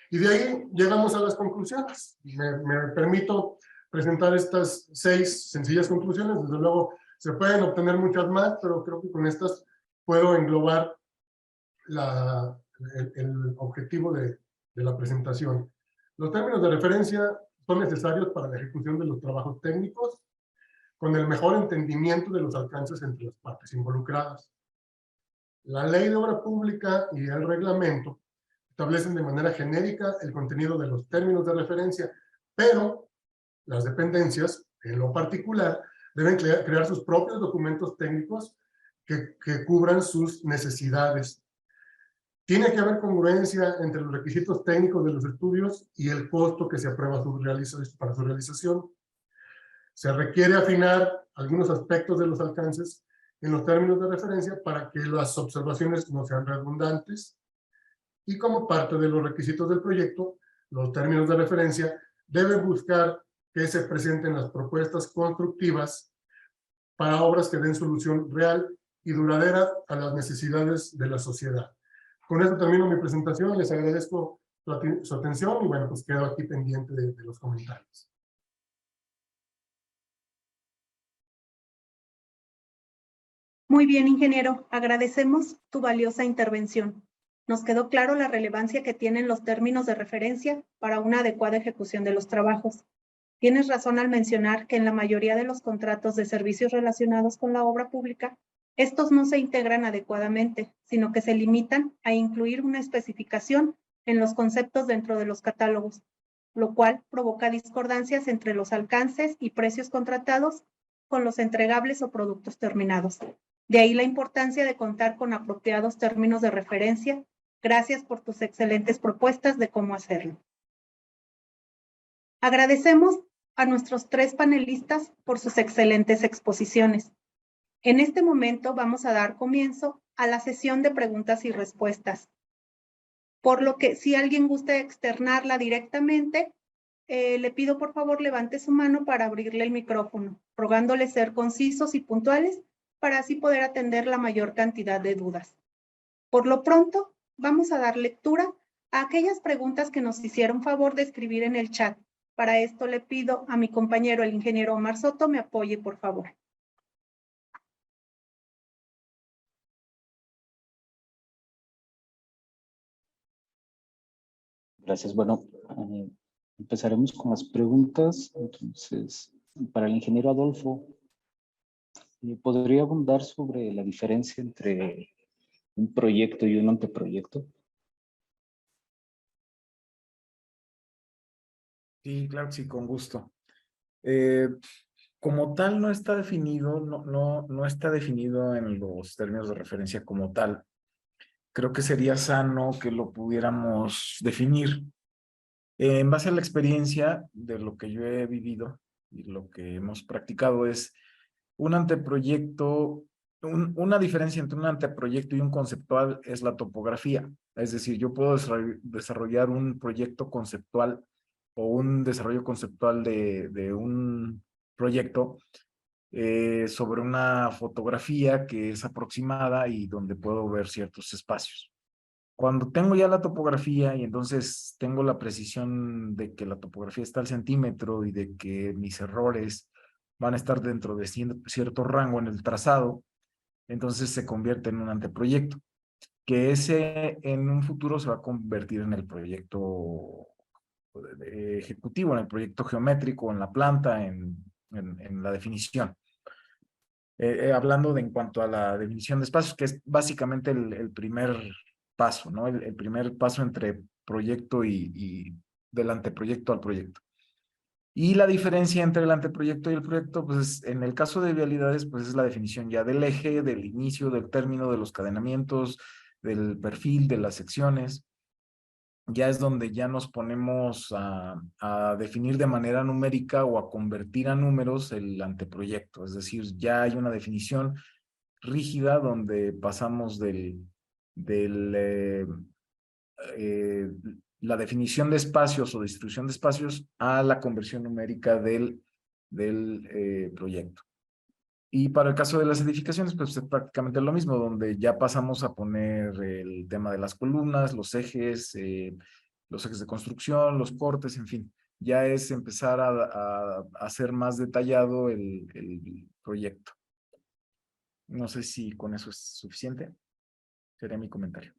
Y de ahí llegamos a las conclusiones. Me permito presentar estas 6 sencillas conclusiones. Desde luego, se pueden obtener muchas más, pero creo que con estas puedo englobar el objetivo de la presentación. Los términos de referencia son necesarios para la ejecución de los trabajos técnicos, con el mejor entendimiento de los alcances entre las partes involucradas. La Ley de Obra Pública y el reglamento establecen de manera genérica el contenido de los términos de referencia, pero las dependencias, en lo particular, deben crear sus propios documentos técnicos que cubran sus necesidades. Tiene que haber congruencia entre los requisitos técnicos de los estudios y el costo que se aprueba para su realización. Se requiere afinar algunos aspectos de los alcances en los términos de referencia para que las observaciones no sean redundantes. Y como parte de los requisitos del proyecto, los términos de referencia deben buscar que se presenten las propuestas constructivas para obras que den solución real y duradera a las necesidades de la sociedad. Con esto termino mi presentación, les agradezco su atención y bueno, pues quedo aquí pendiente de los comentarios. Muy bien, ingeniero. Agradecemos tu valiosa intervención. Nos quedó claro la relevancia que tienen los términos de referencia para una adecuada ejecución de los trabajos. Tienes razón al mencionar que en la mayoría de los contratos de servicios relacionados con la obra pública, estos no se integran adecuadamente, sino que se limitan a incluir una especificación en los conceptos dentro de los catálogos, lo cual provoca discordancias entre los alcances y precios contratados con los entregables o productos terminados. De ahí la importancia de contar con apropiados términos de referencia. Gracias por tus excelentes propuestas de cómo hacerlo. Agradecemos a nuestros 3 panelistas por sus excelentes exposiciones. En este momento vamos a dar comienzo a la sesión de preguntas y respuestas. Por lo que si alguien gusta externarla directamente, le pido por favor levante su mano para abrirle el micrófono, rogándole ser concisos y puntuales para así poder atender la mayor cantidad de dudas. Por lo pronto, vamos a dar lectura a aquellas preguntas que nos hicieron favor de escribir en el chat. Para esto le pido a mi compañero, el ingeniero Omar Soto, me apoye, por favor. Gracias. Bueno, empezaremos con las preguntas. Entonces, para el ingeniero Adolfo, ¿podría abundar sobre la diferencia entre un proyecto y un anteproyecto? Sí, claro que sí, con gusto. Como tal, no está definido, no está definido en los términos de referencia como tal. Creo que sería sano que lo pudiéramos definir. En base a la experiencia de lo que yo he vivido y lo que hemos practicado es un anteproyecto, una diferencia entre un anteproyecto y un conceptual es la topografía. Es decir, yo puedo desarrollar un proyecto conceptual o un desarrollo conceptual de un proyecto sobre una fotografía que es aproximada y donde puedo ver ciertos espacios. Cuando tengo ya la topografía y entonces tengo la precisión de que la topografía está al centímetro y de que mis errores van a estar dentro de cierto rango en el trazado, entonces se convierte en un anteproyecto, que ese en un futuro se va a convertir en el proyecto ejecutivo, en el proyecto geométrico, en la planta, en la definición. Hablando en cuanto a la definición de espacios, que es básicamente el primer paso, ¿no? El primer paso entre proyecto y del anteproyecto al proyecto. Y la diferencia entre el anteproyecto y el proyecto, pues en el caso de vialidades, pues es la definición ya del eje, del inicio, del término, de los cadenamientos, del perfil, de las secciones. Ya es donde ya nos ponemos a definir de manera numérica o a convertir a números el anteproyecto. Es decir, ya hay una definición rígida donde pasamos la definición de espacios o distribución de espacios a la conversión numérica del proyecto. Y para el caso de las edificaciones, pues es prácticamente lo mismo, donde ya pasamos a poner el tema de las columnas, los ejes de construcción, los cortes, en fin. Ya es empezar a hacer más detallado el proyecto. No sé si con eso es suficiente. Sería mi comentario.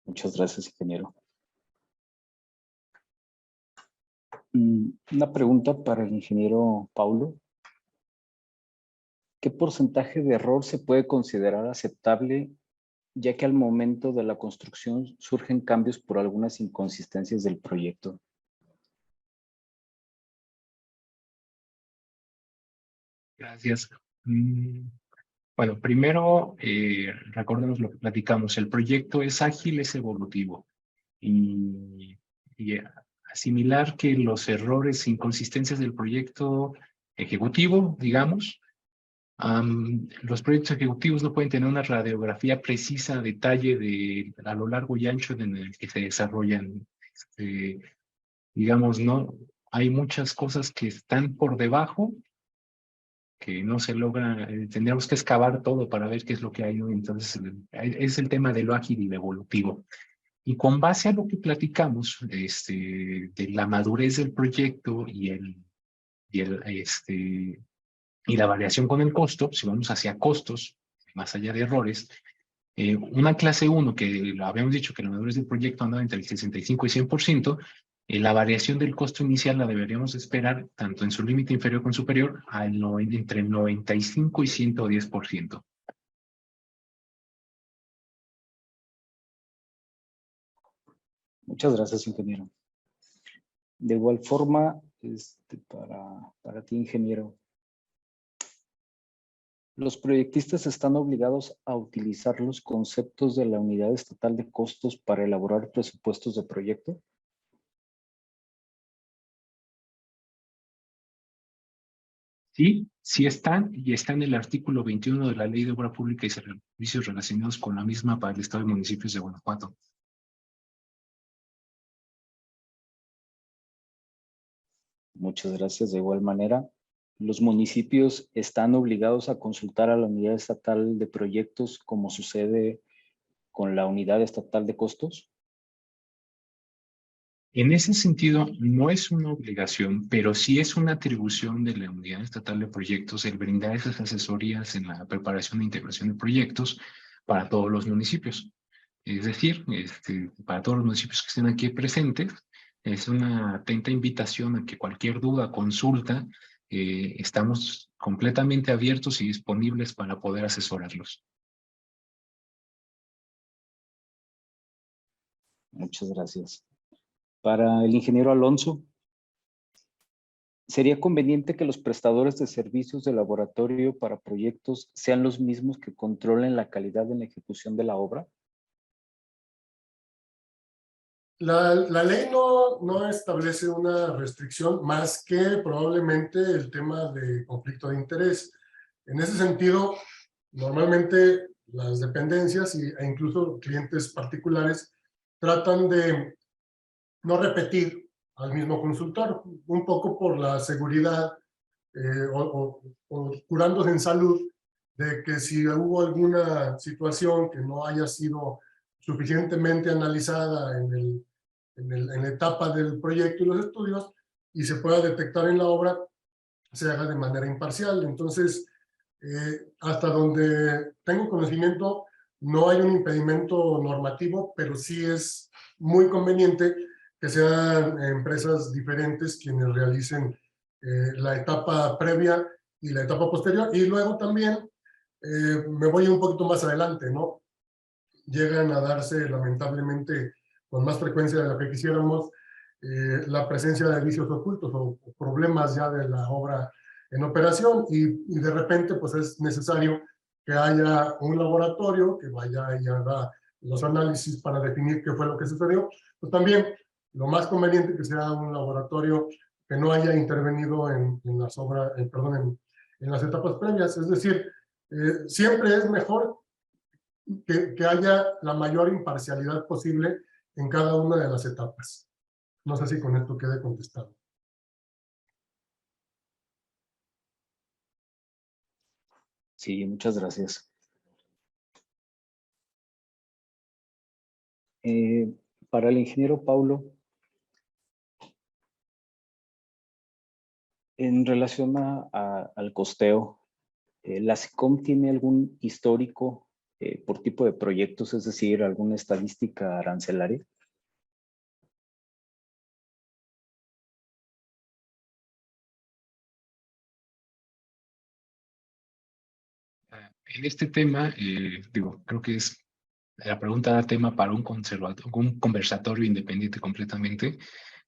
Muchas gracias, ingeniero. Una pregunta para el ingeniero Paulo. ¿Qué porcentaje de error se puede considerar aceptable, ya que al momento de la construcción surgen cambios por algunas inconsistencias del proyecto? Gracias. Bueno, primero, recordemos lo que platicamos. El proyecto es ágil, es evolutivo. Y asimilar que los errores e inconsistencias del proyecto ejecutivo, digamos, los proyectos ejecutivos no pueden tener una radiografía precisa a detalle a lo largo y ancho en el que se desarrollan. Digamos, no, hay muchas cosas que están por debajo que no se logra, tendríamos que excavar todo para ver qué es lo que hay, ¿no? Entonces, es el tema de lo ágil y lo evolutivo. Y con base a lo que platicamos, de la madurez del proyecto y la variación con el costo, si vamos hacia costos, más allá de errores, una clase 1, que lo habíamos dicho que la madurez del proyecto andaba entre el 65 y 100%, la variación del costo inicial la deberíamos esperar tanto en su límite inferior como superior entre el 95 y 110%. Muchas gracias, ingeniero. De igual forma, para ti, ingeniero, ¿los proyectistas están obligados a utilizar los conceptos de la Unidad Estatal de Costos para elaborar presupuestos de proyecto? Sí, sí están, y está en el artículo 21 de la Ley de Obra Pública y Servicios relacionados con la misma para el Estado y municipios de Guanajuato. Muchas gracias. De igual manera, ¿los municipios están obligados a consultar a la Unidad Estatal de Proyectos como sucede con la Unidad Estatal de Costos? En ese sentido, no es una obligación, pero sí es una atribución de la Unidad Estatal de Proyectos el brindar esas asesorías en la preparación e integración de proyectos para todos los municipios. Es decir, para todos los municipios que estén aquí presentes, es una atenta invitación a que cualquier duda, consulta, estamos completamente abiertos y disponibles para poder asesorarlos. Muchas gracias. Para el ingeniero Alonso, ¿sería conveniente que los prestadores de servicios de laboratorio para proyectos sean los mismos que controlen la calidad en la ejecución de la obra? La ley no establece una restricción más que probablemente el tema de conflicto de interés. En ese sentido, normalmente las dependencias e incluso clientes particulares tratan de no repetir al mismo consultor, un poco por la seguridad o curándose en salud de que si hubo alguna situación que no haya sido suficientemente analizada en la etapa del proyecto y los estudios y se pueda detectar en la obra, se haga de manera imparcial. Entonces, hasta donde tengo conocimiento, no hay un impedimento normativo, pero sí es muy conveniente que sean empresas diferentes quienes realicen la etapa previa y la etapa posterior. Y luego también me voy un poquito más adelante, ¿no? Llegan a darse lamentablemente con más frecuencia de lo que quisiéramos la presencia de vicios ocultos o problemas ya de la obra en operación y de repente pues es necesario que haya un laboratorio que vaya y haga los análisis para definir qué fue lo que sucedió. Pues también lo más conveniente que sea un laboratorio que no haya intervenido en las obras, en las etapas previas. Es decir, siempre es mejor que haya la mayor imparcialidad posible en cada una de las etapas. No sé si con esto quede contestado. Sí, muchas gracias. Para el ingeniero Paulo, en relación al costeo, ¿la SICOM tiene algún histórico por tipo de proyectos, es decir, alguna estadística arancelaria? En este tema, creo que la pregunta da tema para un conversatorio independiente completamente.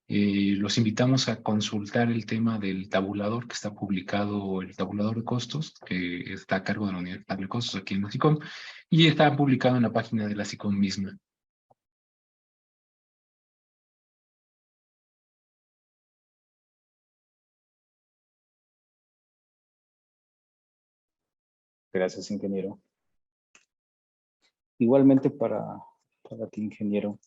Los invitamos a consultar el tema del tabulador que está publicado, el tabulador de costos, que está a cargo de la Unidad de Costos aquí en la SICOM, y está publicado en la página de la SICOM misma. Gracias, ingeniero. Igualmente para ti, ingeniero.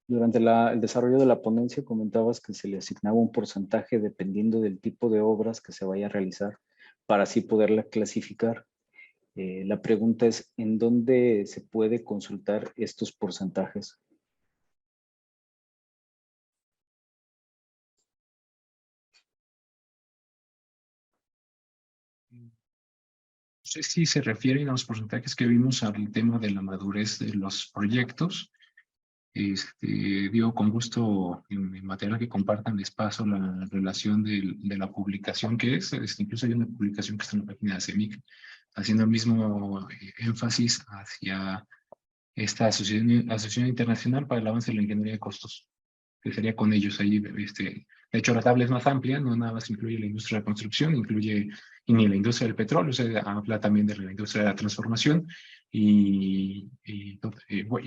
Durante el desarrollo de la ponencia comentabas que se le asignaba un porcentaje dependiendo del tipo de obras que se vaya a realizar para así poderla clasificar. La pregunta es, ¿en dónde se puede consultar estos porcentajes? No sé si se refieren a los porcentajes que vimos al tema de la madurez de los proyectos. Digo, con gusto, en material que compartan, les paso la relación de la publicación que es. Incluso hay una publicación que está en la página de CEMIC, haciendo el mismo énfasis hacia esta asociación internacional para el avance de la ingeniería de costos, que sería con ellos ahí. De hecho, la tabla es más amplia, no nada más incluye la industria de la construcción, incluye y ni la industria del petróleo, habla también de la industria de la transformación, y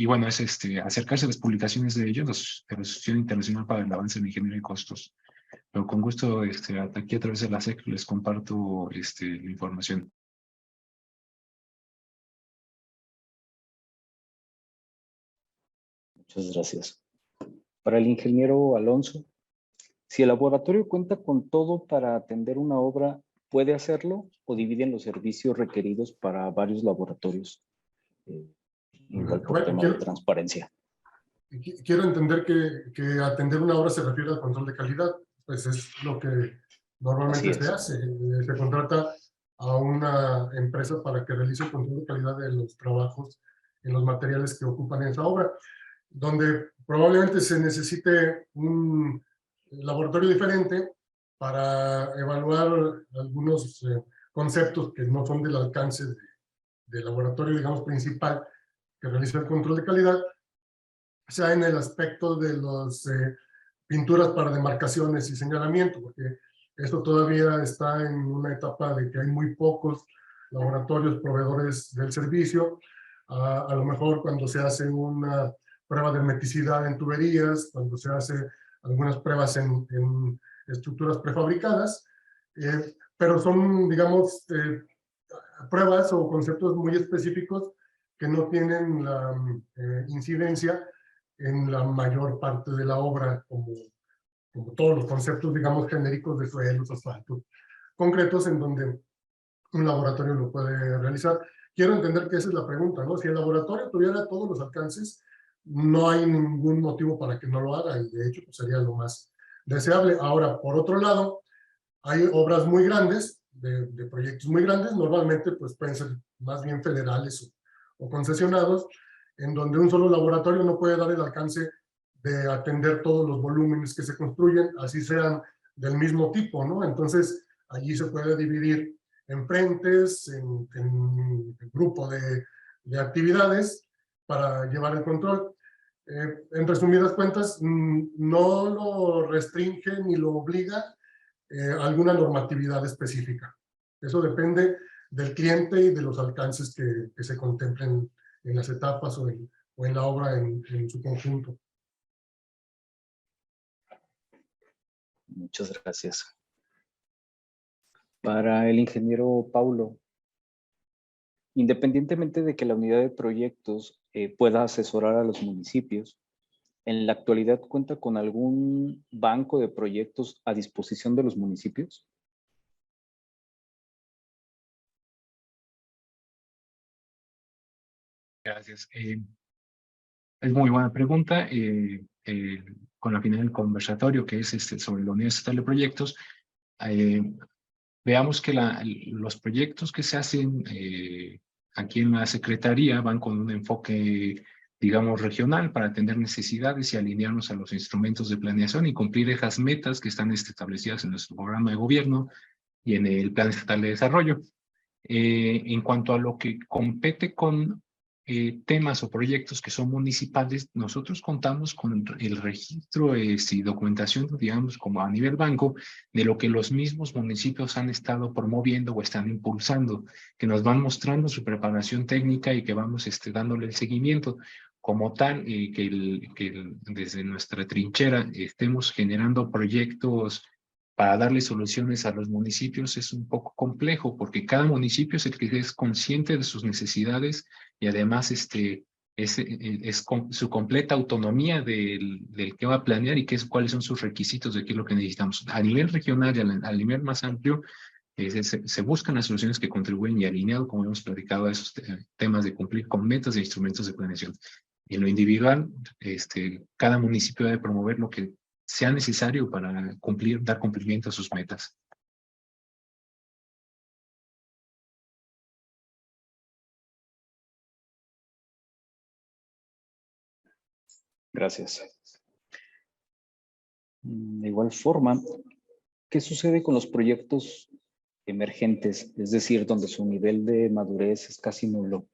bueno, es acercarse a las publicaciones de ellos, de la Asociación Internacional para el Avance en la Ingeniería de Costos. Pero con gusto, aquí a través de la SEC les comparto la información. Muchas gracias. Para el ingeniero Alonso, si el laboratorio cuenta con todo para atender una obra, ¿puede hacerlo o dividen los servicios requeridos para varios laboratorios? Igual por tema de transparencia. Quiero entender que atender una obra se refiere al control de calidad, pues es lo que normalmente se hace. Se contrata a una empresa para que realice el control de calidad de los trabajos en los materiales que ocupan esa obra, donde probablemente se necesite un laboratorio diferente para evaluar algunos conceptos que no son del alcance del laboratorio, digamos, principal que realiza el control de calidad, sea en el aspecto de las pinturas para demarcaciones y señalamiento, porque esto todavía está en una etapa de que hay muy pocos laboratorios proveedores del servicio. A lo mejor cuando se hace una prueba de hermeticidad en tuberías, cuando se hace algunas pruebas en estructuras prefabricadas, pero son, digamos, pruebas o conceptos muy específicos que no tienen la incidencia en la mayor parte de la obra, como todos los conceptos, digamos, genéricos de suelos, asfaltos, concretos en donde un laboratorio lo puede realizar. Quiero entender que esa es la pregunta, ¿no? Si el laboratorio tuviera todos los alcances, no hay ningún motivo para que no lo haga, y de hecho pues, sería lo más deseable. Ahora, por otro lado, hay obras muy grandes, de proyectos muy grandes, normalmente pues pueden ser más bien federales o concesionados, en donde un solo laboratorio no puede dar el alcance de atender todos los volúmenes que se construyen, así sean del mismo tipo, ¿no? Entonces, allí se puede dividir en frentes, en grupo de actividades para llevar el control. En resumidas cuentas, no lo restringe ni lo obliga alguna normatividad específica. Eso depende del cliente y de los alcances que se contemplen en las etapas o en la obra en su conjunto. Muchas gracias. Para el ingeniero Paulo, independientemente de que la unidad de proyectos pueda asesorar a los municipios, ¿en la actualidad cuenta con algún banco de proyectos a disposición de los municipios? Gracias. Es muy buena pregunta. Con la finalidad del conversatorio, que es sobre la Unidad Estatal de Proyectos, veamos que los proyectos que se hacen aquí en la Secretaría van con un enfoque, digamos, regional para atender necesidades y alinearnos a los instrumentos de planeación y cumplir esas metas que están establecidas en nuestro programa de gobierno y en el Plan Estatal de Desarrollo. En cuanto a lo que compete con temas o proyectos que son municipales, nosotros contamos con el registro y documentación, digamos, como a nivel banco, de lo que los mismos municipios han estado promoviendo o están impulsando, que nos van mostrando su preparación técnica y que vamos dándole el seguimiento. Como tal, desde nuestra trinchera estemos generando proyectos para darle soluciones a los municipios es un poco complejo, porque cada municipio es el que es consciente de sus necesidades y además es su completa autonomía del que va a planear y cuáles son sus requisitos de qué es lo que necesitamos. A nivel regional y al nivel más amplio, se buscan las soluciones que contribuyen y alineado, como hemos platicado, a esos temas de cumplir con metas e instrumentos de planeación. En lo individual, cada municipio debe promover lo que sea necesario para dar cumplimiento a sus metas. Gracias. De igual forma, ¿qué sucede con los proyectos emergentes? Es decir, donde su nivel de madurez es casi nulo.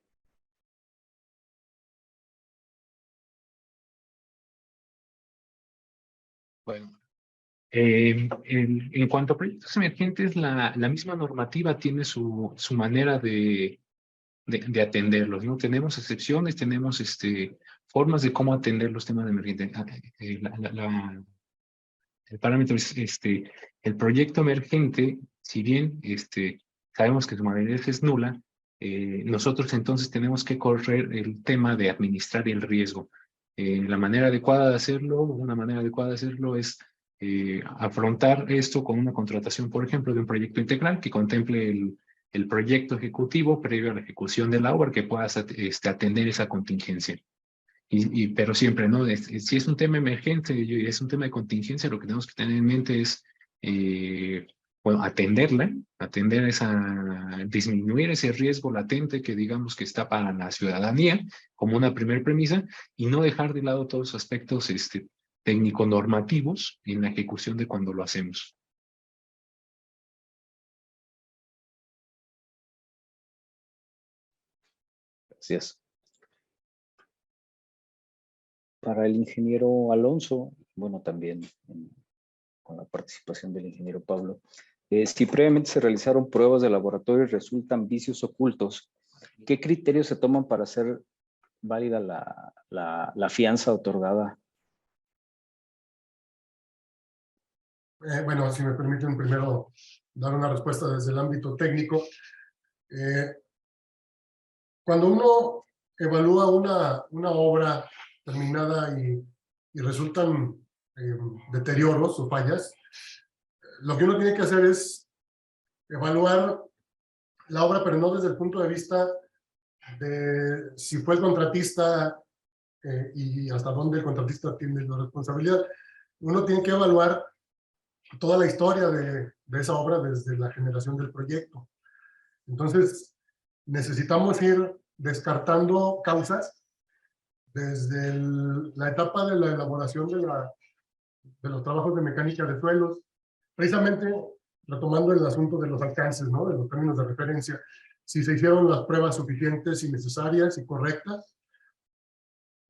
Bueno, en cuanto a proyectos emergentes, la misma normativa tiene su manera de atenderlos, ¿no? Tenemos excepciones, tenemos formas de cómo atender los temas de emergentes. El parámetro es el proyecto emergente, si bien sabemos que su madurez es nula, nosotros entonces tenemos que correr el tema de administrar el riesgo. La manera adecuada de hacerlo, una manera adecuada de hacerlo es afrontar esto con una contratación, por ejemplo, de un proyecto integral que contemple el proyecto ejecutivo previo a la ejecución de la obra que pueda atender esa contingencia. Pero siempre, ¿no? Si es un tema emergente y es un tema de contingencia, lo que tenemos que tener en mente es, bueno, disminuir ese riesgo latente que digamos que está para la ciudadanía como una primera premisa y no dejar de lado todos los aspectos técnico-normativos en la ejecución de cuando lo hacemos. Gracias. Para el ingeniero Alonso, bueno, también con la participación del ingeniero Pablo, si previamente se realizaron pruebas de laboratorio y resultan vicios ocultos, ¿qué criterios se toman para hacer válida la fianza otorgada? Bueno, si me permiten primero dar una respuesta desde el ámbito técnico. Cuando uno evalúa una obra terminada y resultan deterioros o fallas, lo que uno tiene que hacer es evaluar la obra, pero no desde el punto de vista de si fue el contratista y hasta dónde el contratista tiene la responsabilidad. Uno tiene que evaluar toda la historia de esa obra desde la generación del proyecto. Entonces, necesitamos ir descartando causas desde la etapa de la elaboración de los trabajos de mecánica de suelos, precisamente retomando el asunto de los alcances, ¿no? De los términos de referencia, si se hicieron las pruebas suficientes y necesarias y correctas,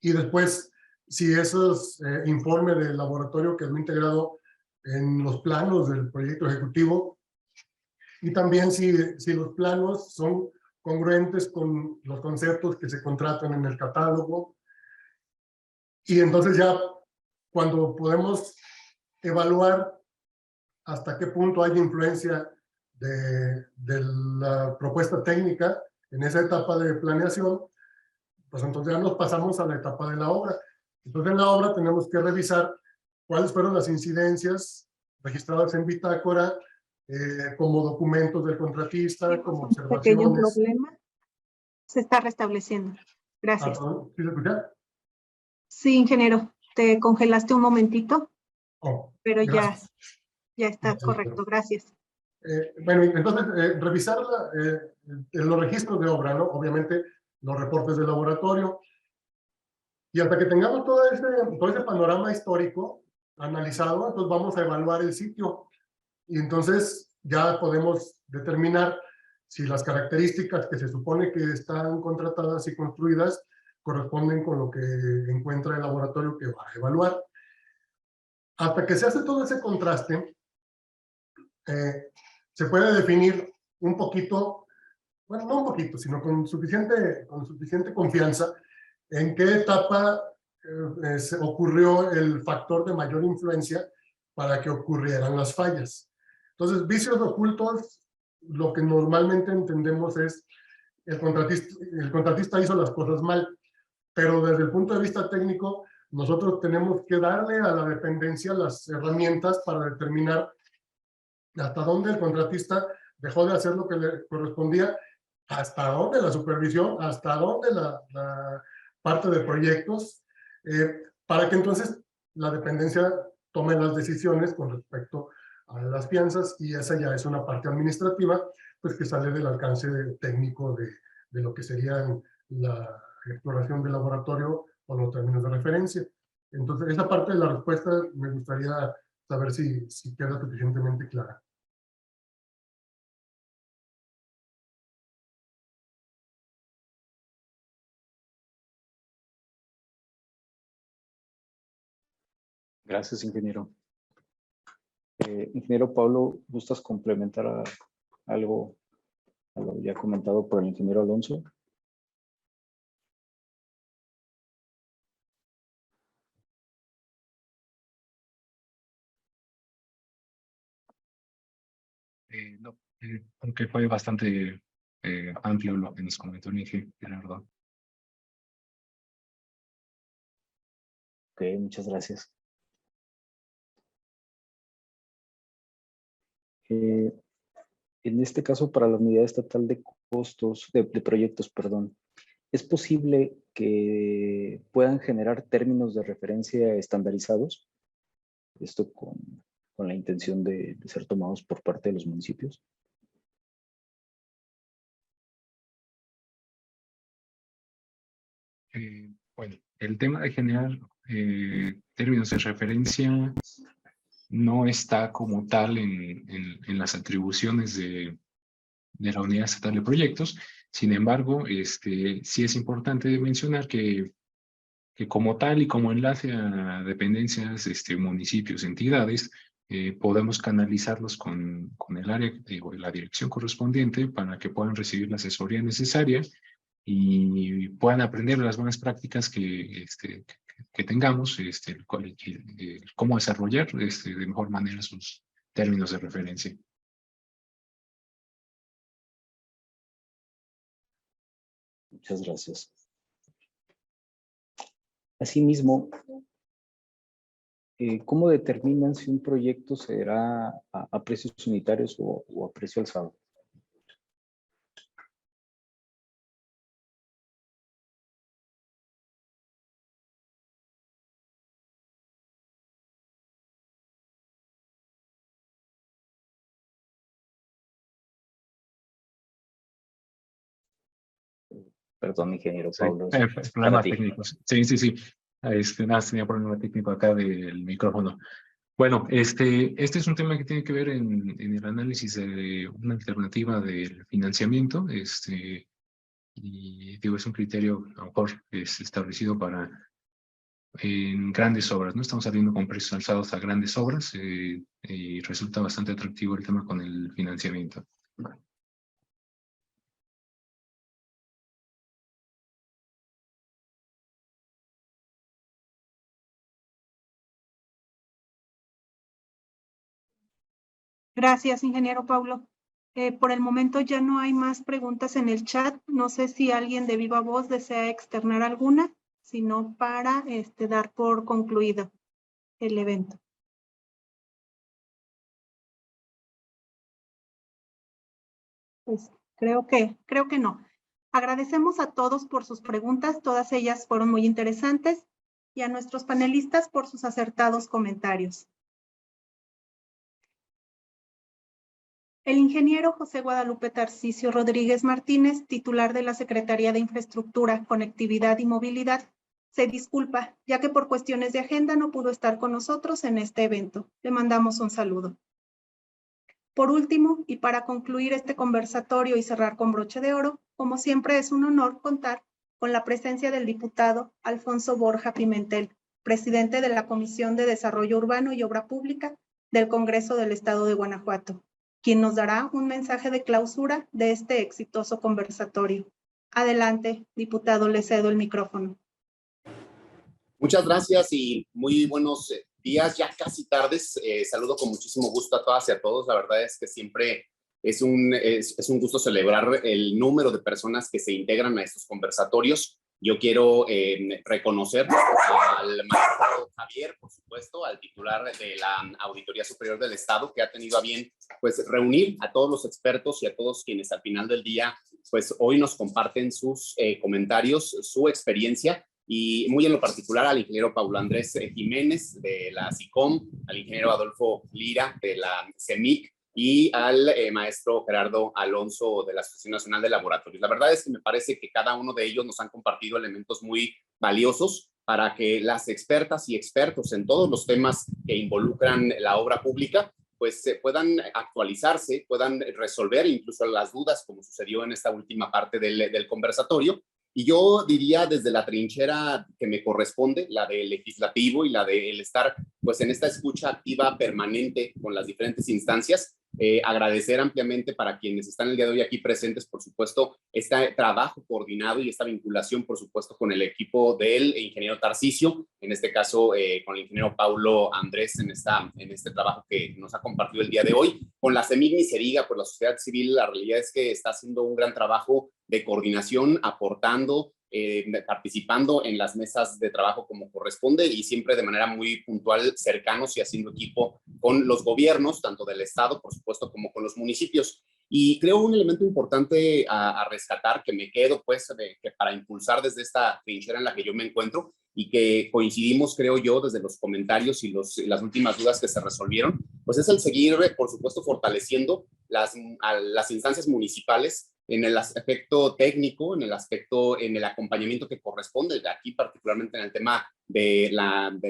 y después si esos informes del laboratorio quedó integrado en los planos del proyecto ejecutivo, y también si los planos son congruentes con los conceptos que se contratan en el catálogo. Y entonces ya cuando podemos evaluar hasta qué punto hay influencia de la propuesta técnica en esa etapa de planeación, pues entonces ya nos pasamos a la etapa de la obra. Entonces en la obra tenemos que revisar cuáles fueron las incidencias registradas en bitácora, como documentos del contratista, como observaciones. Pequeño problema. Se está restableciendo. Gracias. ¿Sí se escucha? Sí, ingeniero. Te congelaste un momentito, pero gracias. ya está correcto. Gracias. Bueno, entonces, revisar los registros de obra, ¿no? Obviamente, los reportes de laboratorio. Y hasta que tengamos todo ese panorama histórico analizado, entonces vamos a evaluar el sitio. Y entonces ya podemos determinar si las características que se supone que están contratadas y construidas corresponden con lo que encuentra el laboratorio que va a evaluar. Hasta que se hace todo ese contraste, se puede definir un poquito, bueno, no un poquito, sino con suficiente confianza en qué etapa se ocurrió el factor de mayor influencia para que ocurrieran las fallas. Entonces, vicios ocultos, lo que normalmente entendemos es el contratista hizo las cosas mal, pero desde el punto de vista técnico, nosotros tenemos que darle a la dependencia las herramientas para determinar hasta dónde el contratista dejó de hacer lo que le correspondía, hasta dónde la supervisión, hasta dónde la parte de proyectos, para que entonces la dependencia tome las decisiones con respecto a las fianzas, y esa ya es una parte administrativa, pues que sale del alcance técnico de lo que serían la exploración del laboratorio o los términos de referencia. Entonces, esa parte de la respuesta me gustaría saber si queda suficientemente clara. Gracias, ingeniero. Ingeniero Pablo, ¿gustas complementar algo a lo ya comentado por el ingeniero Alonso? No, aunque fue bastante amplio lo que nos comentó el ingeniero, la verdad. Ok, muchas gracias. En este caso, para la Unidad Estatal de Costos, de Proyectos, perdón, ¿es posible que puedan generar términos de referencia estandarizados? Esto con la intención de ser tomados por parte de los municipios. Bueno, el tema de generar términos de referencia no está como tal en las atribuciones de la Unidad Estatal de Proyectos. Sin embargo, sí es importante mencionar que como tal y como enlace a dependencias, municipios, entidades, podemos canalizarlos con el área o la dirección correspondiente para que puedan recibir la asesoría necesaria y puedan aprender las buenas prácticas que tengamos, cómo desarrollar de mejor manera sus términos de referencia. Muchas gracias. Asimismo, ¿cómo determinan si un proyecto será a precios unitarios o a precio alzado? Perdón, ingeniero Sí, Pablo. problemas técnicos. Sí. Nada, tenía problema técnico acá del micrófono. Bueno, este es un tema que tiene que ver en el análisis de una alternativa del financiamiento. Y digo, es un criterio a lo mejor establecido para en grandes obras, ¿no? Estamos saliendo con precios alzados a grandes obras y resulta bastante atractivo el tema con el financiamiento. Gracias, ingeniero Paulo. Por el momento ya no hay más preguntas en el chat. No sé si alguien de viva voz desea externar alguna, sino para dar por concluido el evento. Pues creo que no. Agradecemos a todos por sus preguntas, todas ellas fueron muy interesantes, y a nuestros panelistas por sus acertados comentarios. El ingeniero José Guadalupe Tarcisio Rodríguez Martínez, titular de la Secretaría de Infraestructura, Conectividad y Movilidad, se disculpa, ya que por cuestiones de agenda no pudo estar con nosotros en este evento. Le mandamos un saludo. Por último, y para concluir este conversatorio y cerrar con broche de oro, como siempre es un honor contar con la presencia del diputado Alfonso Borja Pimentel, presidente de la Comisión de Desarrollo Urbano y Obra Pública del Congreso del Estado de Guanajuato, quien nos dará un mensaje de clausura de este exitoso conversatorio. Adelante, diputado, le cedo el micrófono. Muchas gracias y muy buenos días, ya casi tardes. Saludo con muchísimo gusto a todas y a todos. La verdad es que siempre es un gusto celebrar el número de personas que se integran a estos conversatorios. Yo quiero reconocer al maestro Javier, por supuesto, al titular de la Auditoría Superior del Estado, que ha tenido a bien pues, reunir a todos los expertos y a todos quienes al final del día pues, hoy nos comparten sus comentarios, su experiencia, y muy en lo particular al ingeniero Paulo Andrés Jiménez de la SICOM, al ingeniero Adolfo Lira de la CEMIC y al maestro Gerardo Alonso de la Asociación Nacional de Laboratorios. La verdad es que me parece que cada uno de ellos nos han compartido elementos muy valiosos para que las expertas y expertos en todos los temas que involucran la obra pública pues puedan actualizarse, puedan resolver incluso las dudas como sucedió en esta última parte del conversatorio. Y yo diría desde la trinchera que me corresponde, la del legislativo y la del estar pues en esta escucha activa permanente con las diferentes instancias, agradecer ampliamente para quienes están el día de hoy aquí presentes, por supuesto, este trabajo coordinado y esta vinculación, por supuesto, con el equipo del ingeniero Tarcisio, en este caso con el ingeniero Paulo Andrés en este trabajo que nos ha compartido el día de hoy. Con la CEMIC ni se diga, pues la sociedad civil, la realidad es que está haciendo un gran trabajo de coordinación, aportando, participando en las mesas de trabajo como corresponde y siempre de manera muy puntual, cercanos y haciendo equipo con los gobiernos, tanto del Estado, por supuesto, como con los municipios. Y creo un elemento importante a rescatar, que me quedo pues que para impulsar desde esta trinchera en la que yo me encuentro y que coincidimos, creo yo, desde los comentarios y las últimas dudas que se resolvieron, pues es el seguir, por supuesto, fortaleciendo las instancias municipales en el aspecto técnico, en el acompañamiento que corresponde, aquí particularmente en el tema de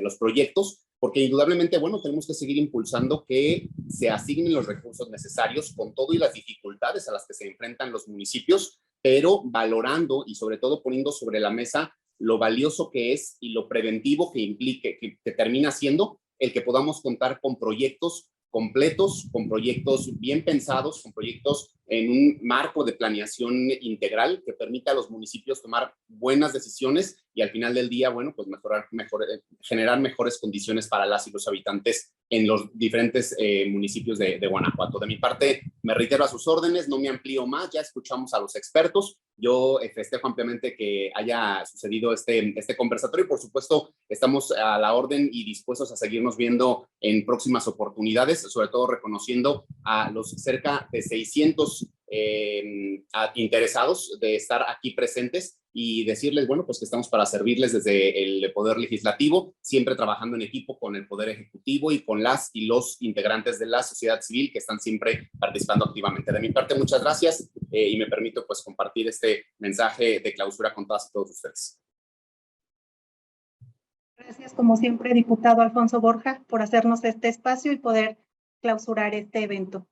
los proyectos, porque indudablemente, bueno, tenemos que seguir impulsando que se asignen los recursos necesarios con todo y las dificultades a las que se enfrentan los municipios, pero valorando y sobre todo poniendo sobre la mesa lo valioso que es y lo preventivo que implique, que termina siendo el que podamos contar con proyectos completos, con proyectos bien pensados, con proyectos en un marco de planeación integral que permita a los municipios tomar buenas decisiones y al final del día, bueno, pues generar mejores condiciones para las y los habitantes en los diferentes municipios de Guanajuato. De mi parte, me reitero a sus órdenes, no me amplío más, ya escuchamos a los expertos. Yo festejo ampliamente que haya sucedido este conversatorio y por supuesto estamos a la orden y dispuestos a seguirnos viendo en próximas oportunidades, sobre todo reconociendo a los cerca de 600 interesados de estar aquí presentes y decirles, bueno, pues que estamos para servirles desde el Poder Legislativo, siempre trabajando en equipo con el Poder Ejecutivo y con las y los integrantes de la sociedad civil que están siempre participando activamente. De mi parte, muchas gracias y me permito pues compartir este mensaje de clausura con todas y todos ustedes. Gracias, como siempre, diputado Alfonso Borja, por hacernos este espacio y poder clausurar este evento.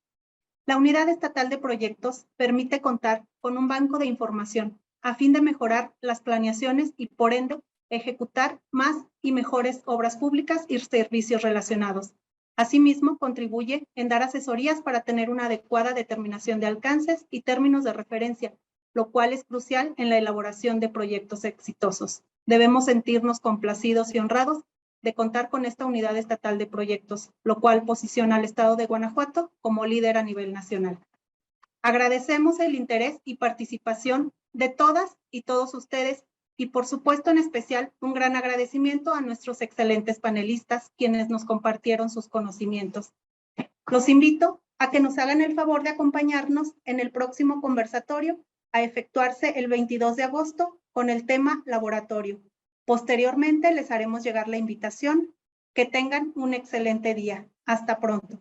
La Unidad Estatal de Proyectos permite contar con un banco de información a fin de mejorar las planeaciones y, por ende, ejecutar más y mejores obras públicas y servicios relacionados. Asimismo, contribuye en dar asesorías para tener una adecuada determinación de alcances y términos de referencia, lo cual es crucial en la elaboración de proyectos exitosos. Debemos sentirnos complacidos y honrados de contar con esta Unidad Estatal de Proyectos, lo cual posiciona al Estado de Guanajuato como líder a nivel nacional. Agradecemos el interés y participación de todas y todos ustedes y, por supuesto, en especial, un gran agradecimiento a nuestros excelentes panelistas, quienes nos compartieron sus conocimientos. Los invito a que nos hagan el favor de acompañarnos en el próximo conversatorio a efectuarse el 22 de agosto con el tema laboratorio. Posteriormente les haremos llegar la invitación. Que tengan un excelente día. Hasta pronto.